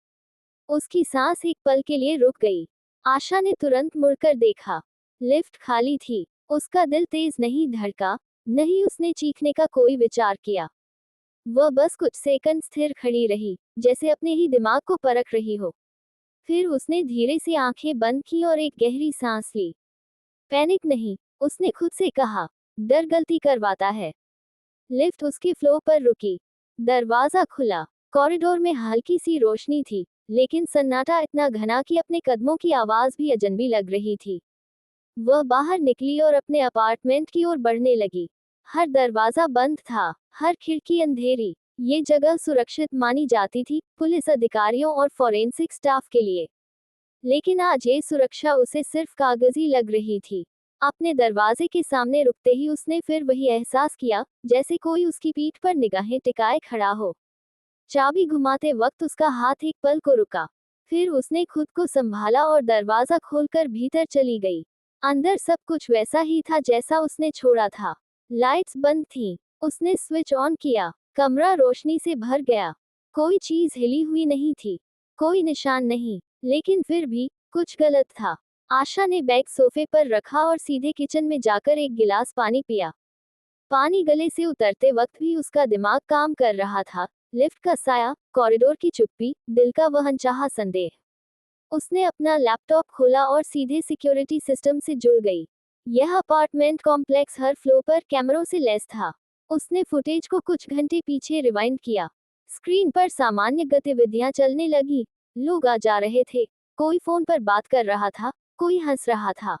उसकी सांस एक पल के लिए रुक गई। आशा ने तुरंत मुड़कर देखा। लिफ्ट खाली थी। उसका दिल तेज नहीं धड़का, नहीं उसने चीखने का कोई विचार किया। वह बस कुछ सेकंड स्थिर खड़ी रही, जैसे अपने ही दिमाग को परख रही हो। फिर उसने धीरे से आंखें बंद की और एक गहरी सांस ली। पैनिक नहीं, उसने खुद से कहा, डर गलती करवाता है। लिफ्ट उसके फ्लो पर रुकी। दरवाजा खुला। कॉरिडोर में हल्की सी रोशनी थी, लेकिन सन्नाटा इतना घना कि अपने कदमों की आवाज भी अजनबी लग रही थी। वह बाहर निकली और अपने अपार्टमेंट की ओर बढ़ने लगी। हर दरवाजा बंद था, हर खिड़की अंधेरी। ये जगह सुरक्षित मानी जाती थी, पुलिस अधिकारियों और फॉरेंसिक स्टाफ के लिए। लेकिन आज ये सुरक्षा उसे सिर्फ कागजी लग रही थी। अपने दरवाजे के सामने रुकते ही उसने फिर वही एहसास किया, जैसे कोई उसकी पीठ पर निगाहें टिकाए खड़ा हो। चाबी घुमाते वक्त उसका हाथ एक पल को रुका। फिर उसने खुद को संभाला और दरवाजा खोलकर भीतर चली गई। अंदर सब कुछ वैसा ही था जैसा उसने छोड़ा था। लाइट्स बंद थीं। उसने स्विच ऑन किया। कमरा रोशनी से भर गया। कोई चीज हिली हुई नहीं थी, कोई निशान नहीं, लेकिन फिर भी कुछ गलत था। आशा ने बैग सोफे पर रखा और सीधे किचन में जाकर एक गिलास पानी पिया। पानी गले से उतरते वक्त भी उसका दिमाग काम कर रहा था। लिफ्ट का साया, कॉरिडोर की चुप्पी, दिल का वह अनचाहा संदेह। उसने अपना लैपटॉप खोला और सीधे सिक्योरिटी सिस्टम से जुड़ गई। यह अपार्टमेंट कॉम्प्लेक्स हर फ्लोर पर कैमरों से लैस था। उसने फुटेज को कुछ घंटे पीछे रिवाइंड किया। स्क्रीन पर सामान्य गतिविधियां चलने लगी। लोग आ जा रहे थे, कोई फोन पर बात कर रहा था, कोई हंस रहा था।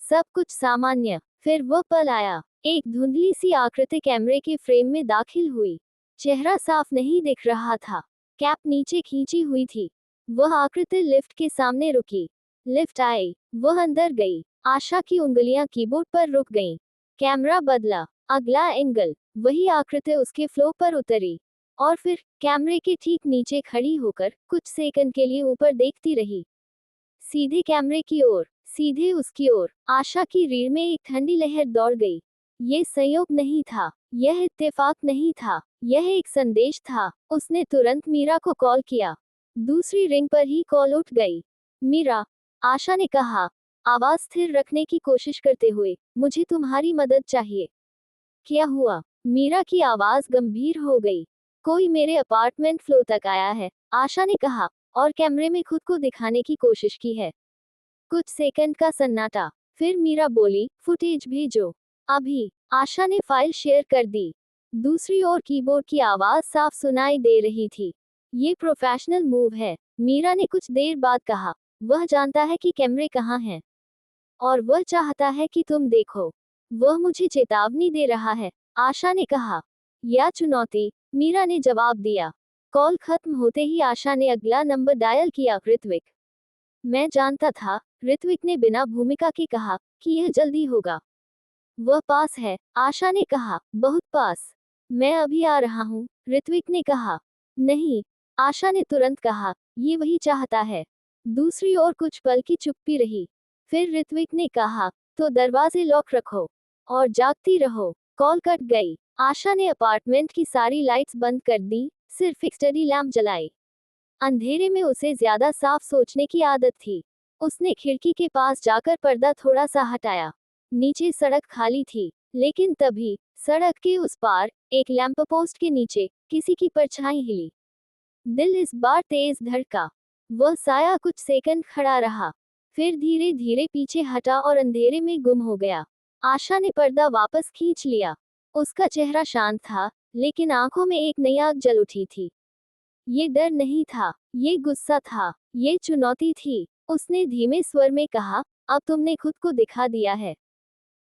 सब कुछ सामान्य। फिर वह पल आया। एक धुंधली सी आकृति कैमरे के फ्रेम में दाखिल हुई। चेहरा साफ नहीं दिख रहा था, कैप नीचे खींची हुई थी। वह आकृति लिफ्ट के सामने रुकी। लिफ्ट आई, वह अंदर गई। आशा की उंगलियां कीबोर्ड पर रुक गईं। कैमरा बदला। अगला एंगल। वही आकृति उसके फ्लो पर उतरी, और फिर कैमरे के ठीक नीचे खड़ी होकर कुछ सेकंड के लिए ऊपर देखती रही। सीधे कैमरे की ओर, सीधे उसकी ओर। आशा की रीढ़ में एक ठंडी लहर दौड़ गई। ये संयोग नहीं था, यह इत्तेफाक नहीं था, यह एक संदेश था। उसने तुरंत मीरा को कॉल किया। दूसरी रिंग पर ही कॉल उठ गई। मीरा, आशा ने कहा, आवाज स्थिर रखने की कोशिश करते हुए, मुझे तुम्हारी मदद चाहिए। क्या हुआ? मीरा की आवाज गंभीर हो गई। कोई मेरे अपार्टमेंट फ्लोर तक आया है, आशा ने कहा, और कैमरे में खुद को दिखाने की कोशिश की है। कुछ सेकंड का सन्नाटा, फिर मीरा बोली, फुटेज भेजो अभी। आशा ने फाइल शेयर कर दी। दूसरी ओर कीबोर्ड की आवाज साफ सुनाई दे रही थी। ये प्रोफेशनल मूव है, मीरा ने कुछ देर बाद कहा। वह जानता है कि कैमरे कहाँ हैं, और वह चाहता है कि तुम देखो। वह मुझे चेतावनी दे रहा है, आशा ने कहा। या चुनौती, मीरा ने जवाब दिया। कॉल खत्म होते ही आशा ने अगला नंबर डायल किया, ऋत्विक। मैं जानता था, ऋत्विक ने बिना भूमिका के कहा, कि यह जल्दी होगा। वह पास है, आशा ने कहा, बहुत पास। मैं अभी आ रहा हूँ, ऋत्विक ने कहा। नहीं, आशा ने तुरंत कहा, ये वही चाहता है। दूसरी ओर कुछ पल की चुप्पी रही। फिर ऋत्विक ने कहा, तो दरवाजे लॉक रखो और जागती रहो। कॉल कट गई। आशा ने अपार्टमेंट की सारी लाइट्स बंद कर दी, सिर्फ एक स्टडी लैम्प जलाई। अंधेरे में उसे ज्यादा साफ सोचने की आदत थी। उसने खिड़की के पास जाकर पर्दा थोड़ा सा हटाया। नीचे सड़क खाली थी, लेकिन तभी सड़क के उस पार, एक लैंप पोस्ट के नीचे, किसी की परछाई हिली। दिल इस बार तेज धड़का। वह साया कुछ सेकंड खड़ा रहा, फिर धीरे धीरे पीछे हटा और अंधेरे में गुम हो गया। आशा ने पर्दा वापस खींच लिया। उसका चेहरा शांत था, लेकिन आंखों में एक नई आग जल उठी थी। ये डर नहीं था, ये गुस्सा था, ये चुनौती थी। उसने धीमे स्वर में कहा, अब तुमने खुद को दिखा दिया है।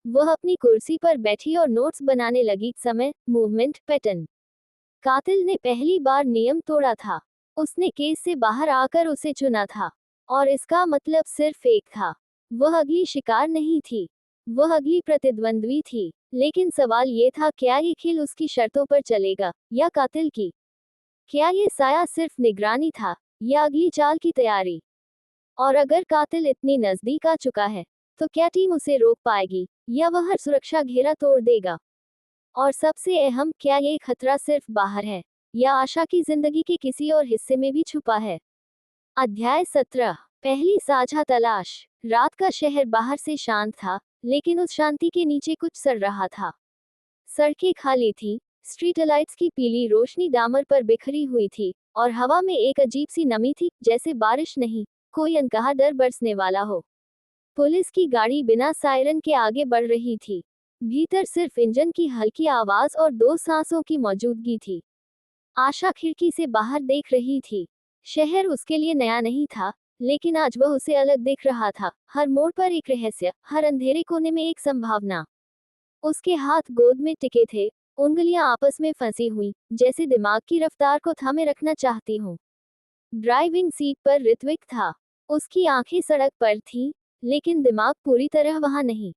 वह अपनी कुर्सी पर बैठी और नोट्स बनाने लगी। समय, मूवमेंट, पैटर्न। कातिल ने पहली बार नियम तोड़ा था। उसने केस से बाहर आकर उसे चुना था, और इसका मतलब सिर्फ एक था। वह अगली शिकार नहीं थी, वह अगली प्रतिद्वंद्वी थी। लेकिन सवाल ये था, क्या ये खेल उसकी शर्तों पर चलेगा, या कातिल की? क्या ये साया सिर्फ निगरानी था, या अगली चाल की तैयारी? और अगर कातिल इतनी नजदीक आ चुका है, तो क्या टीम उसे रोक पाएगी, या वह हर सुरक्षा घेरा तोड़ देगा? और सबसे अहम, क्या ये खतरा सिर्फ बाहर है, या आशा की जिंदगी के किसी और हिस्से में भी छुपा है? अध्याय 17। पहली साझा तलाश। रात का शहर बाहर से शांत था, लेकिन उस शांति के नीचे कुछ सड़ रहा था। सड़कें खाली थी, स्ट्रीट लाइट्स की पीली रोशनी डामर पर बिखरी हुई थी, और हवा में एक अजीब सी नमी थी, जैसे बारिश नहीं, कोई अनकहा डर बरसने वाला हो। पुलिस की गाड़ी बिना सायरन के आगे बढ़ रही थी। भीतर सिर्फ इंजन की हल्की आवाज और दो सांसों की मौजूदगी थी। आशा खिड़की से बाहर देख रही थी। शहर उसके लिए नया नहीं था, लेकिन आज वह उसे अलग दिख रहा था। हर मोड़ पर एक रहस्य, हर अंधेरे कोने में एक संभावना। उसके हाथ गोद में टिके थे, उंगलियां आपस में फंसी हुई, जैसे दिमाग की रफ्तार को थामे रखना चाहती हूँ। ड्राइविंग सीट पर ऋत्विक था। उसकी आंखें सड़क पर थीं, लेकिन दिमाग पूरी तरह वहां नहीं।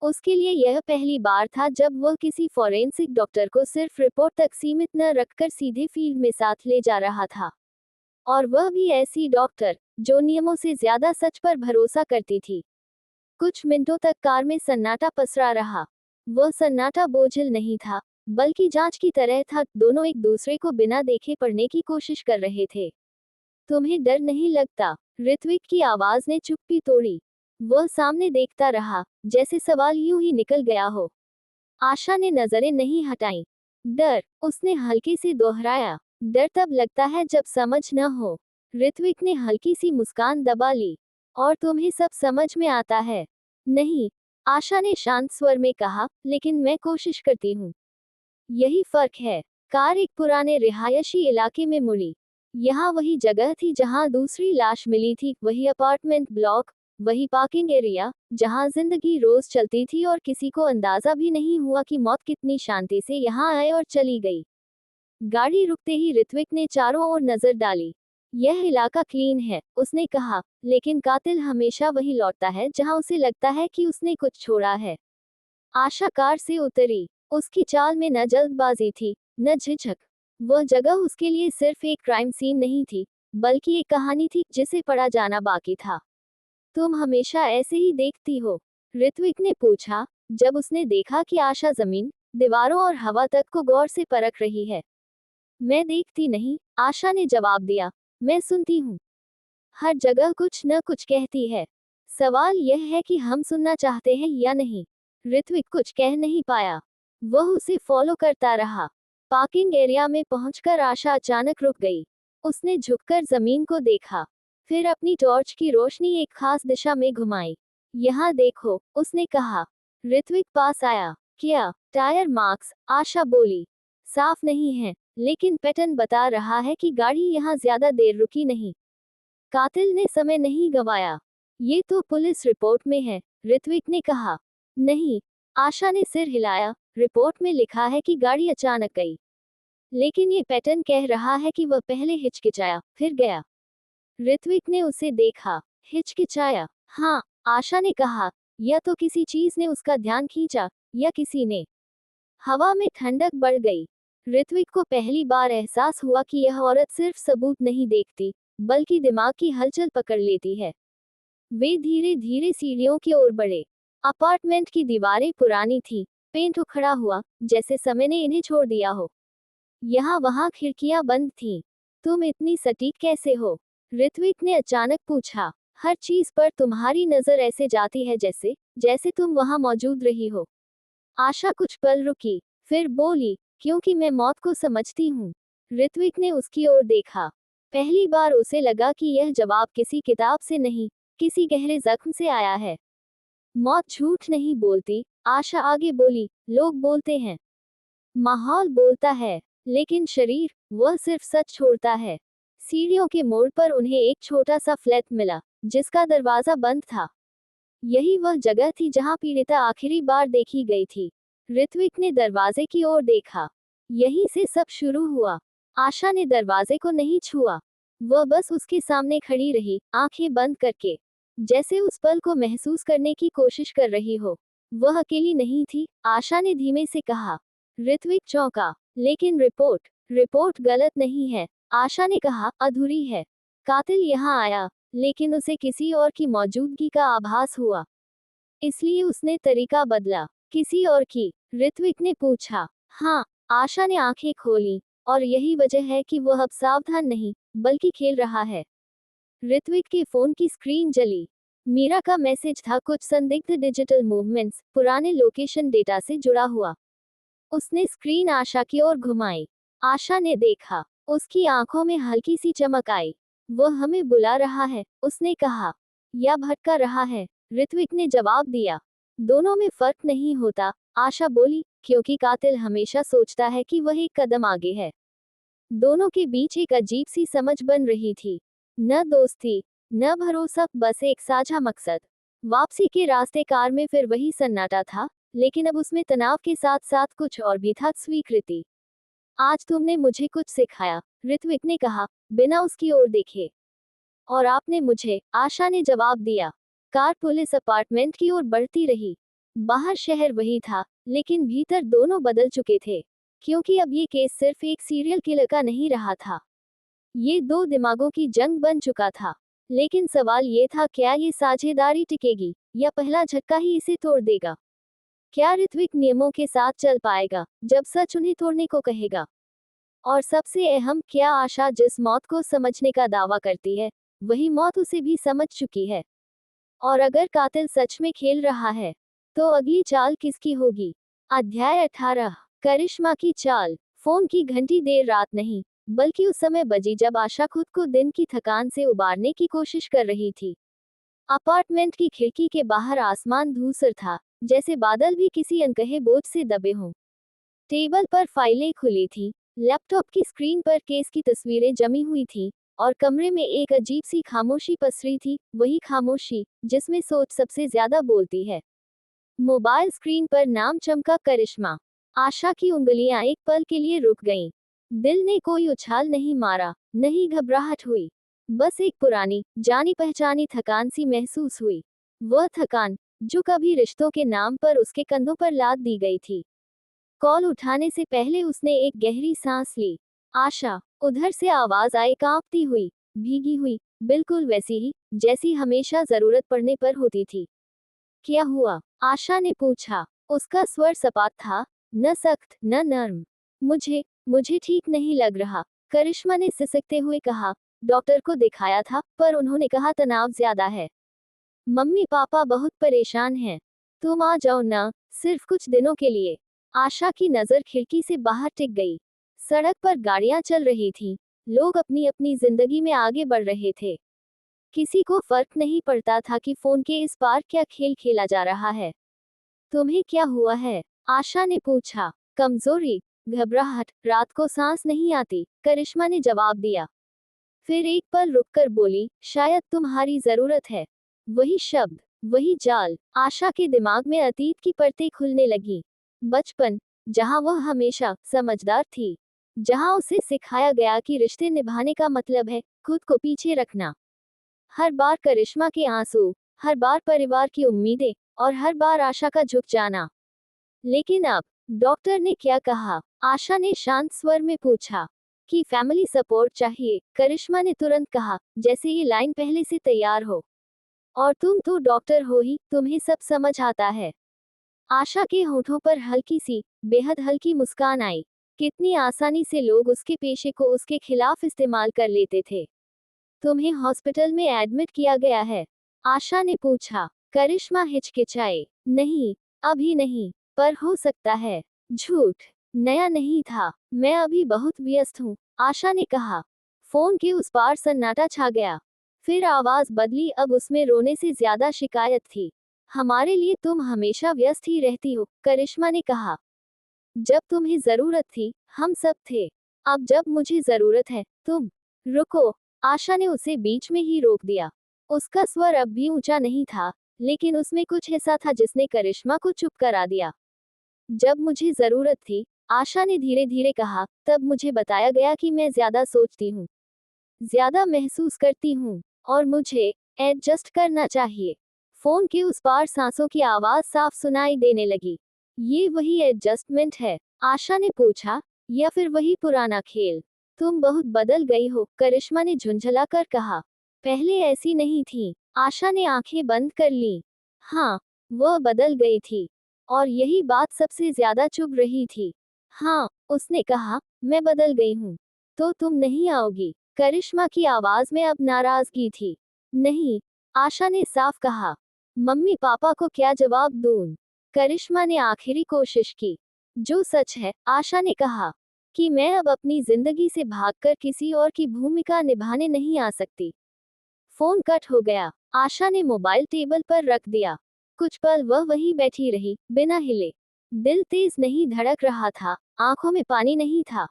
उसके लिए यह पहली बार था जब वह किसी फॉरेंसिक डॉक्टर को सिर्फ रिपोर्ट तक सीमित न रखकर सीधे फील्ड में साथ ले जा रहा था। और वह भी ऐसी डॉक्टर, जो नियमों से ज्यादा सच पर भरोसा करती थी। कुछ मिनटों तक कार में सन्नाटा पसरा रहा। वह सन्नाटा बोझिल नहीं था, बल्कि जांच की तरह था। दोनों एक दूसरे को बिना देखे पढ़ने की कोशिश कर रहे थे। तुम्हें डर नहीं लगता? ऋत्विक की आवाज ने चुप्पी तोड़ी। वह सामने देखता रहा, जैसे सवाल यूं ही निकल गया हो। आशा ने नजरें नहीं हटाईं। डर, उसने हल्के से दोहराया। डर तब लगता है जब समझ न हो। ऋत्विक ने हल्की सी मुस्कान दबा ली। और तुम्हें सब समझ में आता है? नहीं, आशा ने शांत स्वर में कहा, लेकिन मैं कोशिश करती हूँ। यही फर्क है। कार एक पुराने रिहायशी इलाके में मुड़ी। यहाँ वही जगह थी जहाँ दूसरी लाश मिली थी, वही अपार्टमेंट ब्लॉक, वही पार्किंग एरिया, जहाँ जिंदगी रोज चलती थी और किसी को अंदाजा भी नहीं हुआ कि मौत कितनी शांति से यहाँ आए और चली गई। गाड़ी रुकते ही ऋत्विक ने चारों ओर नजर डाली। यह इलाका क्लीन है, उसने कहा, लेकिन कातिल हमेशा वही लौटता है जहां उसे लगता है कि उसने कुछ छोड़ा है। आशा कार से उतरी। उसकी चाल में न जल्दबाजी थी, न झिझक। वह जगह उसके लिए सिर्फ एक क्राइम सीन नहीं थी, बल्कि एक कहानी थी जिसे पढ़ा जाना बाकी था। तुम हमेशा ऐसे ही देखती हो? ऋत्विक ने पूछा, जब उसने देखा कि आशा जमीन, दीवारों और हवा तक को गौर से परख रही है। मैं देखती नहीं, आशा ने जवाब दिया, मैं सुनती हूँ। हर जगह कुछ न कुछ कहती है। सवाल यह है कि हम सुनना चाहते हैं या नहीं। ऋत्विक कुछ कह नहीं पाया। वह उसे फॉलो करता रहा। पार्किंग एरिया में पहुंचकर आशा अचानक रुक गई। उसने झुककर जमीन को देखा, फिर अपनी टॉर्च की रोशनी एक खास दिशा में घुमाई। यहाँ देखो, उसने कहा। ऋत्विक पास आया। क्या टायर मार्क्स? आशा बोली। साफ नहीं है, लेकिन पैटर्न बता रहा है कि गाड़ी यहाँ ज्यादा देर रुकी नहीं। कातिल ने समय नहीं गंवाया। ये तो पुलिस रिपोर्ट में है, ऋत्विक ने कहा। नहीं, आशा ने सिर हिलाया। रिपोर्ट में लिखा है कि गाड़ी अचानक गई, लेकिन ये पैटर्न कह रहा है कि वह पहले हिचकिचाया, फिर गया। ऋत्विक ने उसे देखा। हिचकिचाया? हाँ, आशा ने कहा। या तो किसी चीज ने उसका ध्यान खींचा, या किसी ने। हवा में ठंडक बढ़ गई। ऋत्विक को पहली बार एहसास हुआ कि यह औरत सिर्फ सबूत नहीं देखती, बल्कि दिमाग की हलचल पकड़ लेती है। वे धीरे धीरे सीढ़ियों की ओर बढ़े। अपार्टमेंट की दीवारें पुरानी थीं, पेंट उखड़ा हुआ, जैसे समय ने इन्हें छोड़ दिया हो। यहाँ वहाँ खिड़कियां बंद थीं। तुम इतनी सटीक कैसे हो? ऋत्विक ने अचानक पूछा। हर चीज पर तुम्हारी नजर ऐसे जाती है जैसे जैसे तुम वहाँ मौजूद रही हो। आशा कुछ पल रुकी, फिर बोली, क्योंकि मैं मौत को समझती हूँ। ऋत्विक ने उसकी ओर देखा। पहली बार उसे लगा कि यह जवाब किसी किताब से नहीं, किसी गहरे जख्म से आया है। मौत झूठ नहीं बोलती, आशा आगे बोली, लोग बोलते हैं, माहौल बोलता है, लेकिन शरीर, वह सिर्फ सच छोड़ता है। सीढ़ियों के मोड़ पर उन्हें एक छोटा सा फ्लैट मिला, जिसका दरवाजा बंद था। यही वह जगह थी जहां पीड़िता आखिरी बार देखी गई थी। ऋत्विक ने दरवाजे की ओर देखा। यहीं से सब शुरू हुआ। आशा ने दरवाजे को नहीं छुआ। वह बस उसके सामने खड़ी रही, आंखें बंद करके, जैसे उस पल को महसूस करने की कोशिश कर रही हो। वह अकेली नहीं थी, आशा ने धीमे से कहा। ऋत्विक चौंका। लेकिन रिपोर्ट गलत नहीं है, आशा ने कहा, अधूरी है। कातिल यहाँ आया, लेकिन उसे किसी और की मौजूदगी का आभास हुआ। इसलिए उसने तरीका बदला। किसी और की? ऋत्विक ने पूछा। हाँ, आशा ने आंखें खोली। और यही वजह है कि वह अब सावधान नहीं, बल्कि खेल रहा है। ऋत्विक के फोन की स्क्रीन जली। मीरा का मैसेज था, कुछ संदिग्ध डिजिटल मूवमेंट्स, पुराने लोकेशन डेटा से जुड़ा हुआ। उसने स्क्रीन आशा की ओर घुमाई। आशा ने देखा। उसकी आंखों में हल्की सी चमक आई। वह हमें बुला रहा है, उसने कहा। या भटका रहा है, ऋत्विक ने जवाब दिया। दोनों में फर्क नहीं होता, आशा बोली, क्योंकि कातिल हमेशा सोचता है कि वह एक कदम आगे है। दोनों के बीच एक अजीब सी समझ बन रही थी। न दोस्ती, न भरोसा, बस एक साझा मकसद। वापसी के रास्ते कार में फिर वही सन्नाटा था, लेकिन अब उसमें तनाव के साथ साथ कुछ और भी था, स्वीकृति। आज तुमने मुझे कुछ सिखाया, ऋत्विक ने कहा, बिना उसकी ओर देखे। और आपने मुझे, आशा ने जवाब दिया। कार पुलिस अपार्टमेंट की ओर बढ़ती रही। बाहर शहर वही था, लेकिन भीतर दोनों बदल चुके थे, क्योंकि अब ये केस सिर्फ एक सीरियल किलर का नहीं रहा था। ये दो दिमागों की जंग बन चुका था। लेकिन सवाल ये था, क्या ये साझेदारी टिकेगी, या पहला झटका ही इसे तोड़ देगा? क्या ऋत्विक नियमों के साथ चल पाएगा, जब सच उन्हें तोड़ने को कहेगा? और सबसे अहम, क्या आशा जिस मौत को समझने का दावा करती है, वही मौत उसे भी समझ चुकी है? और अगर कातिल सच में खेल रहा है, तो अगली चाल किसकी होगी? अध्याय 18, करिश्मा की चाल। फोन की घंटी देर रात नहीं, बल्कि उस समय बजी जब आशा खुद को दिन की थकान से उबारने की कोशिश कर रही थी। अपार्टमेंट की खिड़की के बाहर आसमान धूसर था, जैसे बादल भी किसी अनकहे बोझ से दबे हों। टेबल पर फाइलें खुली थीं, लैपटॉप की स्क्रीन पर केस की तस्वीरें जमी हुई थीं, और कमरे में एक अजीब सी खामोशी पसरी थी, वही खामोशी जिसमें सोच सबसे ज्यादा बोलती है। मोबाइल स्क्रीन पर नाम चमका, करिश्मा। आशा की उंगलियां एक पल के लिए रुक गईं। दिल ने कोई उछाल नहीं मारा, नहीं घबराहट हुई, बस एक पुरानी, जानी पहचानी थकान सी महसूस हुई। वह थकान, जो कभी रिश्तों के नाम पर उसके कंधों पर लाद दी गई थी। कॉल उठाने से पहले उसने एक गहरी सांस ली। आशा, उधर से आवाज आई, कांपती हुई, भीगी हुई, बिल्कुल वैसी ही, जैसी हमेशा जरूरत पड़ने पर होती थी। क्या हुआ? आशा ने पूछा। उसका स्वर सपाट था, न सख्त न नर्म। मुझे ठीक नहीं लग रहा, करिश्मा ने सिसकते हुए कहा। डॉक्टर को दिखाया था, पर उन्होंने कहा तनाव ज्यादा है। मम्मी पापा बहुत परेशान हैं। तुम आ जाओ ना, सिर्फ कुछ दिनों के लिए। आशा की नजर खिड़की से बाहर टिक गई। सड़क पर गाड़ियां चल रही थीं, लोग अपनी अपनी जिंदगी में आगे बढ़ रहे थे। किसी को फर्क नहीं पड़ता था कि फोन के इस पार क्या खेल खेला जा रहा है। तुम्हें क्या हुआ है? आशा ने पूछा। कमजोरी, घबराहट, रात को सांस नहीं आती, करिश्मा ने जवाब दिया। फिर एक पल रुककर बोली, शायद तुम्हारी जरूरत है। वही शब्द, वही जाल। आशा के दिमाग में अतीत की परतें खुलने लगी। बचपन, जहां वह हमेशा समझदार थी, जहां उसे सिखाया गया कि रिश्ते निभाने का मतलब है खुद को पीछे रखना। हर बार करिश्मा के आंसू, हर बार परिवार की उम्मीदें, और हर बार आशा का झुक जाना। लेकिन अब डॉक्टर ने क्या कहा? आशा ने शांत स्वर में पूछा। कि फैमिली सपोर्ट चाहिए, करिश्मा ने तुरंत कहा, जैसे ये लाइन पहले से तैयार हो। और तुम तो डॉक्टर हो ही, तुम्हें सब समझ आता है। आशा के होठों पर हल्की सी, बेहद हल्की मुस्कान आई। कितनी आसानी से लोग उसके पेशे को उसके खिलाफ इस्तेमाल कर लेते थे। तुम्हें हॉस्पिटल में एडमिट किया गया है? आशा ने पूछा। करिश्मा हिचकिचाई। नहीं, अभी नहीं, पर हो सकता है। झूठ नया नहीं था। मैं अभी बहुत व्यस्त हूँ, आशा ने कहा। फोन के उस पार सन्नाटा छा गया। फिर आवाज बदली, अब उसमें रोने से ज्यादा शिकायत थी। हमारे लिए तुम हमेशा व्यस्त ही रहती हो, करिश्मा ने कहा। जब तुम्हें जरूरत थी, हम सब थे। अब जब मुझे जरूरत है, तुम। रुको, आशा ने उसे बीच में ही रोक दिया। उसका स्वर अब भी ऊंचा नहीं था, लेकिन उसमें कुछ ऐसा था जिसने करिश्मा को चुप करा दिया। जब मुझे जरूरत थी, आशा ने धीरे धीरे कहा, तब मुझे बताया गया कि मैं ज्यादा सोचती हूँ, ज्यादा महसूस करती हूँ, और मुझे एडजस्ट करना चाहिए। फोन के उस पार सांसों की आवाज साफ सुनाई देने लगी। ये वही एडजस्टमेंट है? आशा ने पूछा, या फिर वही पुराना खेल? तुम बहुत बदल गई हो, करिश्मा ने झुंझला कर कहा। पहले ऐसी नहीं थी। आशा ने आंखें बंद कर ली। हाँ, वह बदल गई थी। और यही बात सबसे ज्यादा चुभ रही थी। हाँ, उसने कहा, मैं बदल गई हूँ। तो तुम नहीं आओगी? करिश्मा की आवाज में अब नाराजगी थी। नहीं, आशा ने साफ कहा। मम्मी पापा को क्या जवाब दूं? करिश्मा ने आखिरी कोशिश की। जो सच है, आशा ने कहा, कि मैं अब अपनी जिंदगी से भागकर किसी और की भूमिका निभाने नहीं आ सकती। फोन कट हो गया। आशा ने मोबाइल टेबल पर रख दिया। कुछ पल वह वहीं बैठी रही, बिना हिले। दिल तेज नहीं धड़क रहा था, आंखों में पानी नहीं था।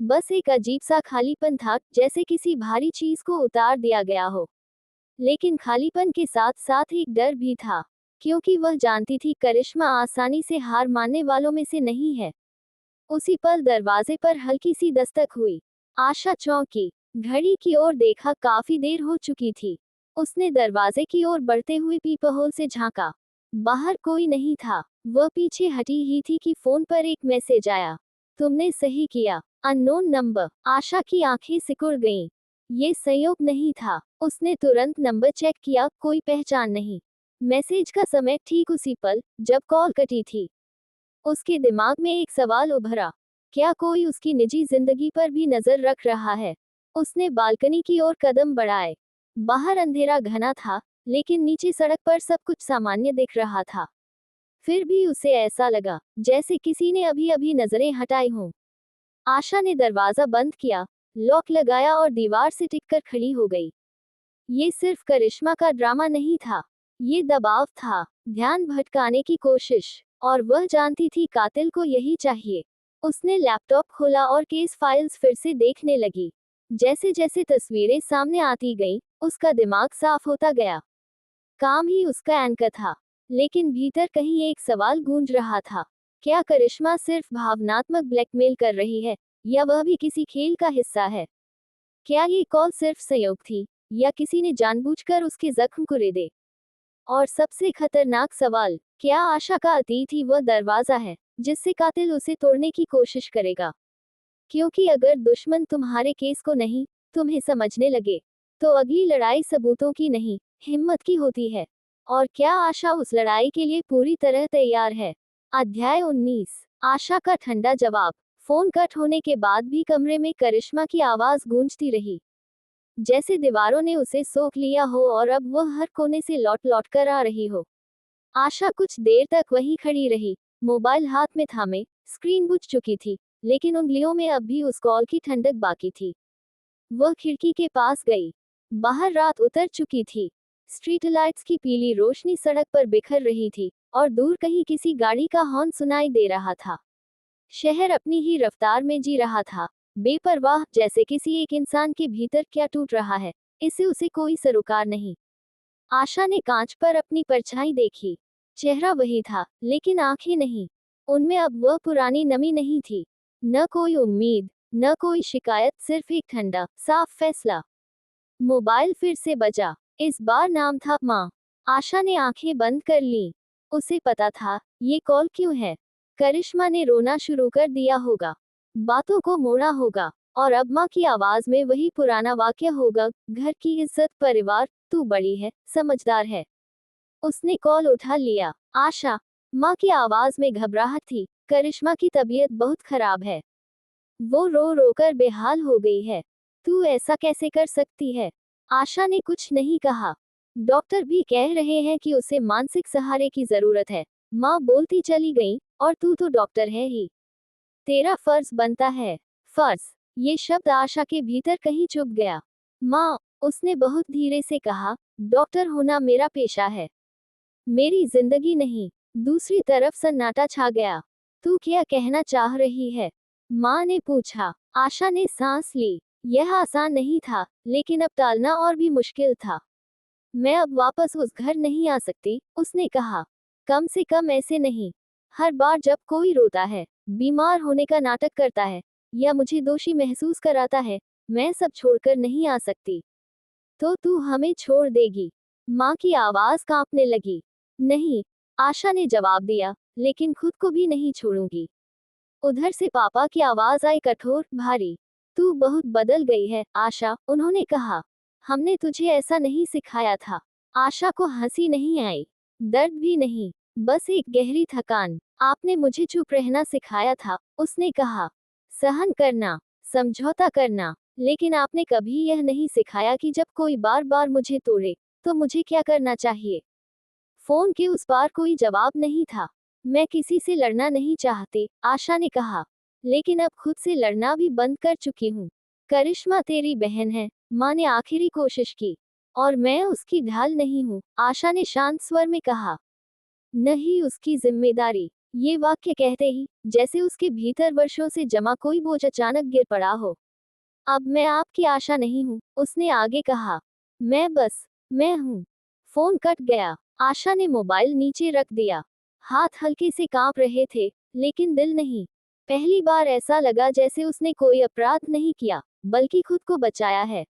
बस एक अजीब सा खालीपन था, जैसे किसी भारी चीज को उतार दिया गया हो। लेकिन खालीपन के साथ साथ एक डर भी था, क्योंकि वह जानती थी करिश्मा आसानी से हार मानने वालों में से नहीं है। उसी पल दरवाजे पर हल्की सी दस्तक हुई। आशा चौंकी, घड़ी की ओर देखा, काफी देर हो चुकी थी। उसने दरवाजे की ओर बढ़ते हुए पीपहोल से झांका। बाहर कोई नहीं था। वह पीछे हटी ही थी कि फोन पर एक मैसेज आया। तुमने सही किया, अननोन नंबर। आशा की आंखें सिकुड़ गईं। ये संयोग नहीं था। उसने तुरंत नंबर चेक किया, कोई पहचान नहीं। मैसेज का समय ठीक उसी पल, जब कॉल कटी थी। उसके दिमाग में एक सवाल उभरा, क्या कोई उसकी निजी जिंदगी पर भी नजर रख रहा है? उसने बालकनी की ओर कदम बढ़ाए। बाहर अंधेरा घना था, लेकिन नीचे सड़क पर सब कुछ सामान्य दिख रहा था। फिर भी उसे ऐसा लगा, जैसे किसी ने अभी अभी नजरें हटाई हों। आशा ने दरवाजा बंद किया, लॉक लगाया और दीवार से टिककर खड़ी हो गई। ये सिर्फ करिश्मा का ड्रामा नहीं था, ये दबाव था, ध्यान भटकाने की कोशिश। और वह जानती थी कातिल को यही चाहिए। उसने लैपटॉप खोला और केस फाइल्स फिर से देखने लगी। जैसे जैसे तस्वीरें सामने आती गईं, उसका दिमाग साफ होता गया। काम ही उसका एंकर था, लेकिन भीतर कहीं एक सवाल गूंज रहा था। क्या करिश्मा सिर्फ भावनात्मक ब्लैकमेल कर रही है, या वह भी किसी खेल का हिस्सा है? क्या ये कॉल सिर्फ संयोग थी, या किसी ने जानबूझकर उसके जख्म को रेदे? और सबसे खतरनाक सवाल, क्या आशा का अतीत ही वह दरवाजा है, जिससे कातिल उसे तोड़ने की कोशिश करेगा? क्योंकि अगर दुश्मन तुम्हारे केस को नहीं, तुम्हें समझने लगे, तो अगली लड़ाई सबूतों की नहीं, हिम्मत की होती है। और क्या आशा उस लड़ाई के लिए पूरी तरह तैयार है? अध्याय 19। आशा का ठंडा जवाब। फोन कट होने के बाद भी कमरे में करिश्मा की आवाज गूंजती रही, जैसे दीवारों ने उसे सोख लिया हो और अब वह हर कोने से लौट लौट कर आ रही हो। आशा कुछ देर तक वहीं खड़ी रही, मोबाइल हाथ में थामे। स्क्रीन बुझ चुकी थी, लेकिन उंगलियों में अब भी उस कॉल की ठंडक बाकी थी। वह खिड़की के पास गई। बाहर रात उतर चुकी थी। स्ट्रीट लाइट्स की पीली रोशनी सड़क पर बिखर रही थी, और दूर कहीं किसी गाड़ी का हॉर्न सुनाई दे रहा था। शहर अपनी ही रफ्तार में जी रहा था, बेपरवाह, जैसे किसी एक इंसान के भीतर क्या टूट रहा है, इससे उसे कोई सरोकार नहीं। आशा ने कांच पर अपनी परछाई देखी। चेहरा वही था, लेकिन आंखें नहीं। उनमें अब वह पुरानी नमी नहीं थी। न कोई उम्मीद, न कोई शिकायत, सिर्फ एक ठंडा, साफ फैसला। मोबाइल फिर से बजा। इस बार नाम था माँ। आशा ने आंखें बंद कर लीं। उसे पता था, ये कॉल क्यों है। करिश्मा ने रोना शुरू कर दिया होगा, बातों को मोड़ा होगा, और अब माँ की आवाज में वही पुराना वाक्य होगा, घर की इज्जत, परिवार, तू बड़ी है, समझदार है। उसने कॉल उठा लिया। आशा। माँ की आवाज में घबराहट थी। करिश्मा की तबीयत बहुत खराब है। वो रो रो कर बेहाल हो गई है। तू ऐसा कैसे कर सकती है? आशा ने कुछ नहीं कहा। डॉक्टर भी कह रहे हैं कि उसे मानसिक सहारे की जरूरत है। माँ बोलती चली गई, और तू तो डॉक्टर है ही। तेरा फर्ज बनता है। फर्ज। ये शब्द आशा के भीतर कहीं चुप गया। माँ, उसने बहुत धीरे से कहा, डॉक्टर होना मेरा पेशा है, मेरी जिंदगी नहीं। दूसरी तरफ सन्नाटा छा गया। तू क्या कहना चाह रही है? माँ ने पूछा। आशा ने सांस ली। यह आसान नहीं था, लेकिन अब टालना और भी मुश्किल था। मैं अब वापस उस घर नहीं आ सकती, उसने कहा। कम से कम ऐसे नहीं। हर बार जब कोई रोता है, बीमार होने का नाटक करता है, या मुझे दोषी महसूस कराता है, मैं सब छोड़कर नहीं आ सकती। तो तू हमें छोड़ देगी? माँ की आवाज कांपने लगी। नहीं, आशा ने जवाब दिया, लेकिन खुद को भी नहीं छोड़ूंगी। उधर से पापा की आवाज आई, कठोर, भारी। तू बहुत बदल गई है, आशा, उन्होंने कहा। हमने तुझे ऐसा नहीं सिखाया था। आशा को हंसी नहीं आई, दर्द भी नहीं, बस एक गहरी थकान। आपने मुझे चुप रहना सिखाया था, उसने कहा। सहन करना, समझौता करना, लेकिन आपने कभी यह नहीं सिखाया कि जब कोई बार बार मुझे तोड़े, तो मुझे क्या करना चाहिए। फोन के उस पार कोई जवाब नहीं था। मैं किसी से लड़ना नहीं चाहती, आशा ने कहा, लेकिन अब खुद से लड़ना भी बंद कर चुकी हूँ। करिश्मा तेरी बहन है, माँ ने आखिरी कोशिश की, और मैं उसकी ढाल नहीं हूँ, आशा ने शांत स्वर में कहा। नहीं उसकी जिम्मेदारी। ये वाक्य कहते ही, जैसे उसके भीतर वर्षों से जमा कोई बोझ अचानक गिर पड़ा हो। अब मैं आपकी आशा नहीं हूँ, उसने आगे कहा। मैं हूँ। फोन कट गया। आशा ने मोबाइल नीचे रख दिया। हाथ हल्के से कांप रहे थे, लेकिन दिल नहीं। पहली बार ऐसा लगा जैसे उसने कोई अपराध नहीं किया, बल्कि खुद को बचाया है।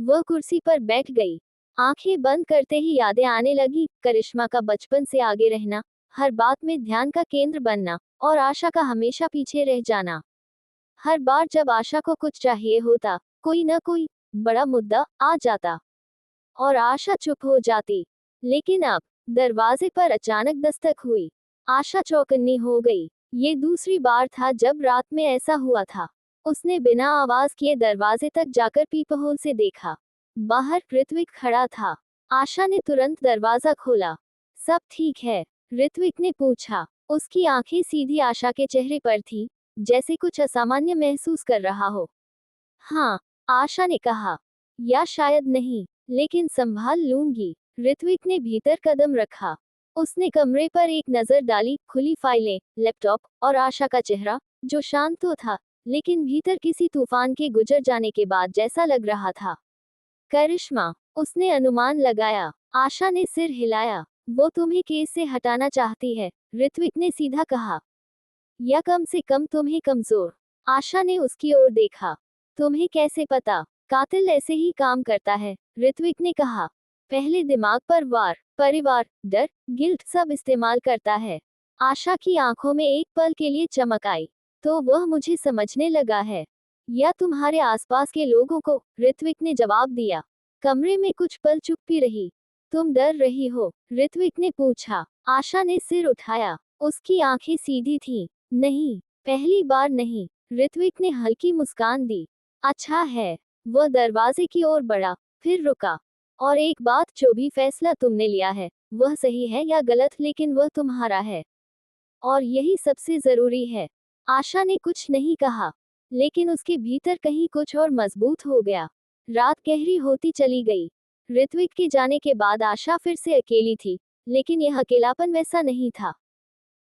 वह कुर्सी पर बैठ गई। आंखें बंद करते ही यादें आने लगी, करिश्मा का बचपन से आगे रहना, हर बात में ध्यान का केंद्र बनना, और आशा का हमेशा पीछे रह जाना। हर बार जब आशा को कुछ चाहिए होता, कोई न कोई बड़ा मुद्दा आ जाता, और आशा चुप हो जाती। लेकिन अब दरवाजे पर अचानक दस्तक हुई। आशा चौकन्नी हो गई। ये दूसरी बार था जब रात में ऐसा हुआ था। उसने बिना आवाज किए दरवाजे तक जाकर पीपहोल से देखा। बाहर ऋत्विक खड़ा था। आशा ने तुरंत दरवाजा खोला। सब ठीक है? ऋत्विक ने पूछा। उसकी आंखें सीधी आशा के चेहरे पर थी, जैसे कुछ असामान्य महसूस कर रहा हो। हाँ, आशा ने कहा, या शायद नहीं, लेकिन संभाल लूंगी। ऋत्विक ने भीतर कदम रखा। उसने कमरे पर एक नजर डाली, खुली फाइलें, लैपटॉप, और आशा का चेहरा, जो शांत तो था, लेकिन भीतर किसी तूफान के गुजर जाने के बाद जैसा लग रहा था। करिश्मा, उसने अनुमान लगाया। आशा ने सिर हिलाया। वो तुम्हें केस से हटाना चाहती है, ऋत्विक ने सीधा कहा। या कम से कम तुम्हें कमजोर। आशा ने उसकी ओर देखा। तुम्हें कैसे पता? कातिल ऐसे ही काम करता है, ऋत्विक ने कहा। पहले दिमाग पर वार, परिवार, डर, गिल्ट सब इस्तेमाल करता है। आशा की आंखों में एक पल के लिए चमक आई। तो वह मुझे समझने लगा है। या तुम्हारे आसपास के लोगों को, ऋत्विक ने जवाब दिया। कमरे में कुछ पल चुप्पी रही। तुम डर रही हो? ऋत्विक ने पूछा। आशा ने सिर उठाया। उसकी आंखें सीधी थीं। नहीं, पहली बार नहीं। ऋत्विक ने हल्की मुस्कान दी। अच्छा है। वह दरवाजे की ओर बढ़ा, फिर रुका। और एक बात, जो भी फैसला तुमने लिया है वह सही है या गलत, लेकिन वह तुम्हारा है और यही सबसे जरूरी है। आशा ने कुछ नहीं कहा, लेकिन उसके भीतर कहीं कुछ और मजबूत हो गया। रात गहरी होती चली गई। ऋत्विक के जाने के बाद आशा फिर से अकेली थी, लेकिन यह अकेलापन वैसा नहीं था।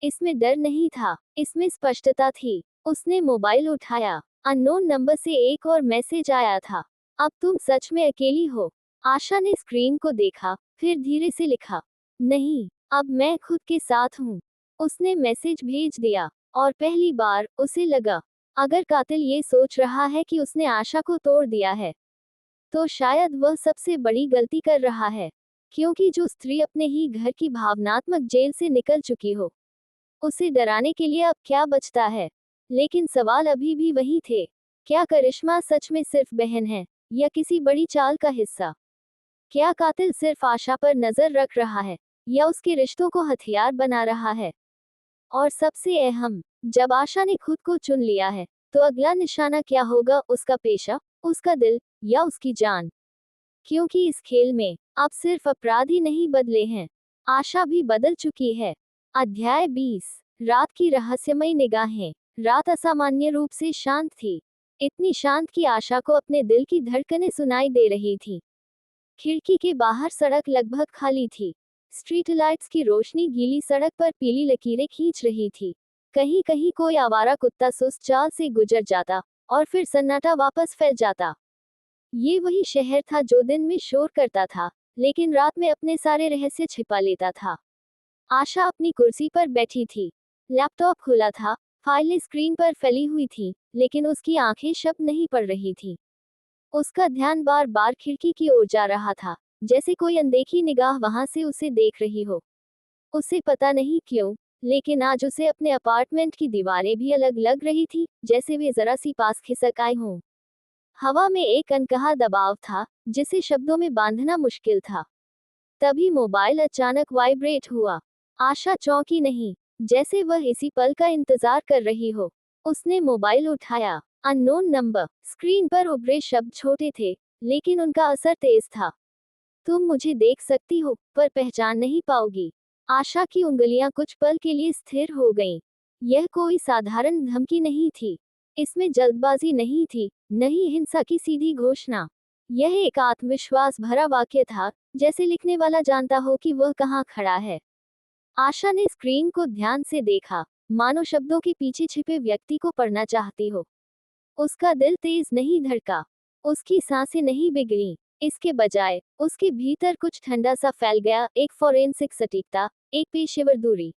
इसमें डर नहीं था, इसमें स्पष्टता थी। उसने मोबाइल उठाया। अननोन नंबर से एक और मैसेज आया था। अब तुम सच में अकेली हो? आशा ने स्क्रीन को देखा, फिर धीरे से लिखा, नहीं, अब मैं खुद के साथ हूँ। उसने मैसेज भेज दिया, और पहली बार उसे लगा, अगर कातिल ये सोच रहा है कि उसने आशा को तोड़ दिया है, तो शायद वह सबसे बड़ी गलती कर रहा है। क्योंकि जो स्त्री अपने ही घर की भावनात्मक जेल से निकल चुकी हो, उसे डराने के लिए अब क्या बचता है? लेकिन सवाल अभी भी वही थे। क्या करिश्मा सच में सिर्फ बहन है, या किसी बड़ी चाल का हिस्सा? क्या कातिल सिर्फ आशा पर नजर रख रहा है, या उसके रिश्तों को हथियार बना रहा है? और सबसे अहम, जब आशा ने खुद को चुन लिया है, तो अगला निशाना क्या होगा? उसका पेशा, उसका दिल, या उसकी जान? क्योंकि इस खेल में अब सिर्फ अपराधी नहीं बदले हैं, आशा भी बदल चुकी है। अध्याय 20। रात की रहस्यमयी निगाहें। रात असामान्य रूप से शांत थी। इतनी शांत कि आशा को अपने दिल की धड़कनें सुनाई दे रही थी। खिड़की के बाहर सड़क लगभग खाली थी। स्ट्रीट लाइट्स की रोशनी गीली सड़क पर पीली लकीरें खींच रही थी। कहीं कहीं कोई आवारा कुत्ता सुस्त चाल से गुजर जाता, और फिर सन्नाटा वापस फैल जाता। ये वही शहर था जो दिन में शोर करता था, लेकिन रात में अपने सारे रहस्य छिपा लेता था। आशा अपनी कुर्सी पर बैठी थी। लैपटॉप खुला था, फाइलें स्क्रीन पर फैली हुई थीं, लेकिन उसकी आंखें शब्द नहीं पढ़ रही थीं। उसका ध्यान बार बार खिड़की की ओर जा रहा था, जैसे कोई अनदेखी निगाह वहां से उसे देख रही हो। उसे पता नहीं क्यों, लेकिन आज उसे अपने अपार्टमेंट की दीवारें भी अलग लग रही थी, जैसे वे जरा सी पास खिसक आई हों। हवा में एक अनकहा दबाव था, जिसे शब्दों में बांधना मुश्किल था। तभी मोबाइल अचानक वाइब्रेट हुआ। आशा चौंकी नहीं, जैसे वह इसी पल का इंतजार कर रही हो। उसने मोबाइल उठाया। Unknown number. स्क्रीन पर उभरे शब्द छोटे थे, लेकिन उनका असर तेज था। तुम मुझे देख सकती हो, पर पहचान नहीं पाओगी। आशा की उंगलियां कुछ पल के लिए स्थिर हो गईं। यह कोई साधारण धमकी नहीं थी। इसमें जल्दबाजी नहीं थी, न ही हिंसा की सीधी घोषणा। यह एक आत्मविश्वास भरा वाक्य था, जैसे लिखने वाला जानता हो कि वह कहाँ खड़ा है। आशा ने स्क्रीन को ध्यान से देखा, मानो शब्दों के पीछे छिपे व्यक्ति को पढ़ना चाहती हो। उसका दिल तेज नहीं धड़का, उसकी सांसें नहीं बिगड़ी। इसके बजाय उसके भीतर कुछ ठंडा सा फैल गया, एक फोरेंसिक सटीकता, एक पेशेवर दूरी।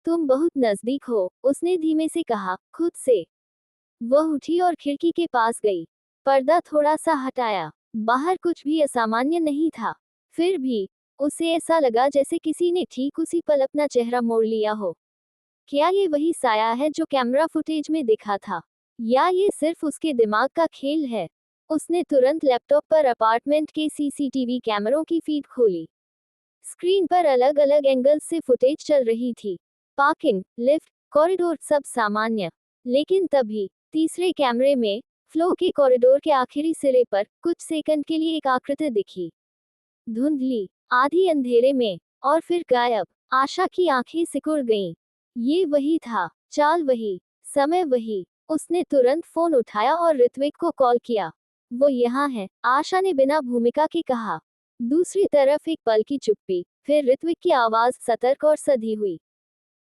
तुम बहुत नजदीक हो, उसने धीमे से कहा, खुद से। वह उठी और खिड़की के पास गई। पर्दा थोड़ा सा हटाया। बाहर कुछ भी असामान्य नहीं था। फिर भी उसे ऐसा लगा जैसे किसी ने ठीक उसी पल अपना चेहरा मोड़ लिया हो। क्या ये वही साया है जो कैमरा फुटेज में दिखा था, या ये सिर्फ उसके दिमाग का खेल है? उसने तुरंत लैपटॉप पर अपार्टमेंट के सीसीटीवी कैमरों की फीड खोली। स्क्रीन पर अलग अलग एंगल्स से फुटेज चल रही थी। पार्किंग, लिफ्ट, कॉरिडोर, सब सामान्य। लेकिन तभी तीसरे कैमरे में फ्लो के कॉरिडोर के आखिरी सिरे पर कुछ सेकंड के लिए एक आकृति दिखी। धुंधली, आधी अंधेरे में, और फिर गायब। आशा की आंखें सिकुड़ गईं। ये वही था, चाल वही, समय वही। उसने तुरंत फोन उठाया और ऋत्विक को कॉल किया। वो यहाँ है, आशा ने बिना भूमिका के कहा। दूसरी तरफ एक पल की चुप्पी, फिर ऋत्विक की आवाज सतर्क और सधी हुई।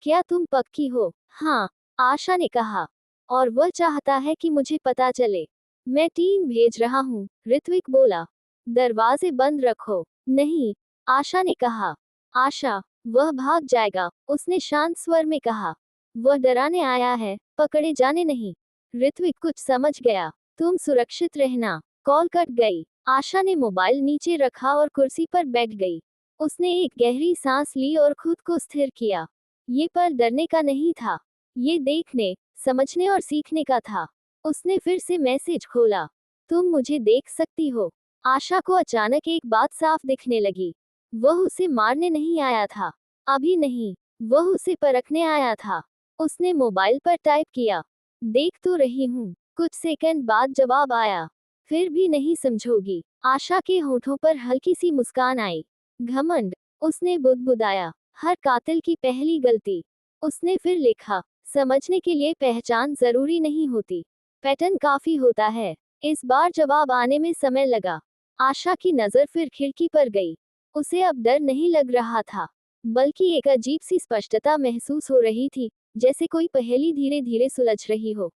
क्या तुम पक्की हो? हाँ, आशा ने कहा। और वह चाहता है कि मुझे पता चले। मैं टीम भेज रहा हूँ, ऋत्विक बोला। दरवाजे बंद रखो। नहीं, आशा ने कहा। आशा, वह भाग जाएगा, उसने शांत स्वर में कहा। वह डराने आया है, पकड़े जाने नहीं। ऋत्विक कुछ समझ गया। तुम सुरक्षित रहना। कॉल कट गई। आशा ने मोबाइल नीचे रखा और कुर्सी पर बैठ गई। उसने एक गहरी सांस ली और खुद को स्थिर किया। ये पल डरने का नहीं था, ये देखने, समझने और सीखने का था। उसने फिर से मैसेज खोला। तुम मुझे देख सकती हो? आशा को अचानक एक बात साफ दिखने लगी। वह उसे मारने नहीं आया था। अभी नहीं, वह उसे परखने आया था। उसने मोबाइल पर टाइप किया, देख तो रही हूँ। कुछ सेकंड बाद जवाब आया, फिर भी नहीं समझोगी। आशा के होठों पर हल्की सी मुस्कान आई। घमंड, उसने बुदबुदाया, हर कातिल की पहली गलती। उसने फिर लिखा, समझने के लिए पहचान जरूरी नहीं होती, पैटर्न काफी होता है। इस बार जवाब आने में समय लगा। आशा की नजर फिर खिड़की पर गई। उसे अब डर नहीं लग रहा था, बल्कि एक अजीब सी स्पष्टता महसूस हो रही थी, जैसे कोई पहेली धीरे धीरे सुलझ रही हो।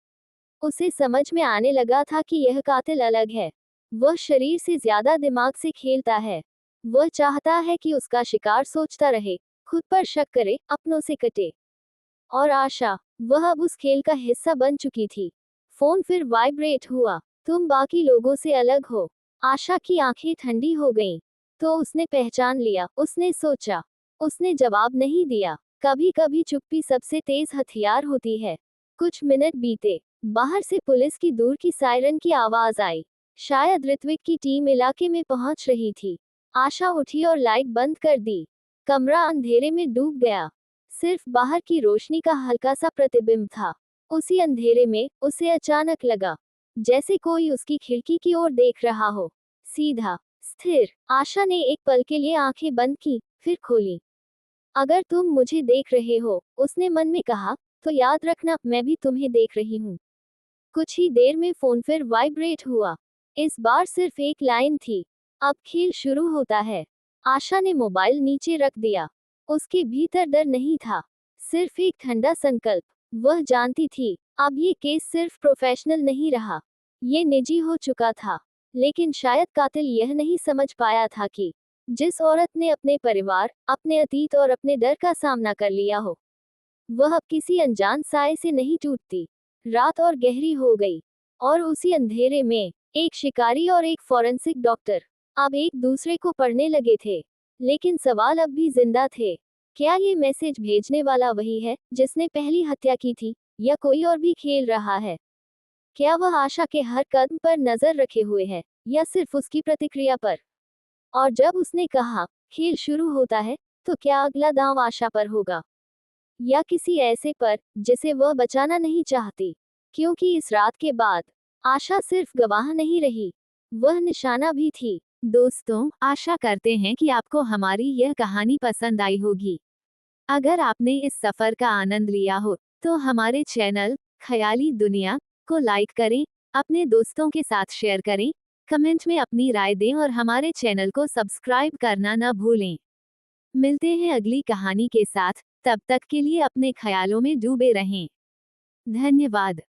उसे समझ में आने लगा था कि यह कातिल अलग है। वह शरीर से ज्यादा दिमाग से खेलता है। वह चाहता है कि उसका शिकार सोचता रहे, खुद पर शक करे, अपनों से कटे। और आशा, वह अब उस खेल का हिस्सा बन चुकी थी। फोन फिर वाइब्रेट हुआ। तुम बाकी लोगों से अलग हो। आशा की आंखें ठंडी हो गईं। तो उसने पहचान लिया, उसने सोचा। उसने जवाब नहीं दिया। कभी कभी चुप्पी सबसे तेज हथियार होती है। कुछ मिनट बीते। बाहर से पुलिस की दूर की सायरन की आवाज आई। शायद ऋत्विक की टीम इलाके में पहुंच रही थी। आशा उठी और लाइट बंद कर दी। कमरा अंधेरे में डूब गया। सिर्फ बाहर की रोशनी का हल्का सा प्रतिबिंब था। उसी अंधेरे में उसे अचानक लगा, जैसे कोई उसकी खिड़की की ओर देख रहा हो। सीधा, स्थिर। आशा ने एक पल के लिए आंखें बंद की, फिर खोली। अगर तुम मुझे देख रहे हो, उसने मन में कहा, तो याद रखना, मैं भी तुम्हें देख रही हूँ। कुछ ही देर में फोन फिर वाइब्रेट हुआ। इस बार सिर्फ एक लाइन थी, अब खेल शुरू होता है। आशा ने मोबाइल नीचे रख दिया। उसके भीतर डर नहीं था, सिर्फ एक ठंडा संकल्प। वह जानती थी, अब ये केस सिर्फ प्रोफेशनल नहीं रहा, ये निजी हो चुका था। लेकिन शायद कातिल यह नहीं समझ पाया था कि जिस औरत ने अपने परिवार, अपने अतीत और अपने डर का सामना कर लिया हो, वह अब किसी अनजान साए से नहीं टूटती। रात और गहरी हो गई, और उसी अंधेरे में एक शिकारी और एक फॉरेंसिक डॉक्टर अब एक दूसरे को पढ़ने लगे थे। लेकिन सवाल अब भी जिंदा थे। क्या ये मैसेज भेजने वाला वही है जिसने पहली हत्या की थी, या कोई और भी खेल रहा है? क्या वह आशा के हर कदम पर नजर रखे हुए है, या सिर्फ उसकी प्रतिक्रिया पर? और जब उसने कहा, खेल शुरू होता है, तो क्या अगला दांव आशा पर होगा, या किसी ऐसे पर जिसे वह बचाना नहीं चाहती? क्योंकि इस रात के बाद आशा सिर्फ गवाह नहीं रही, वह निशाना भी थी। दोस्तों, आशा करते हैं कि आपको हमारी यह कहानी पसंद आई होगी। अगर आपने इस सफर का आनंद लिया हो, तो हमारे चैनल ख्याली दुनिया को लाइक करें, अपने दोस्तों के साथ शेयर करें, कमेंट में अपनी राय दें और हमारे चैनल को सब्सक्राइब करना न भूलें। मिलते हैं अगली कहानी के साथ, तब तक के लिए अपने ख्यालों में डूबे रहें। धन्यवाद।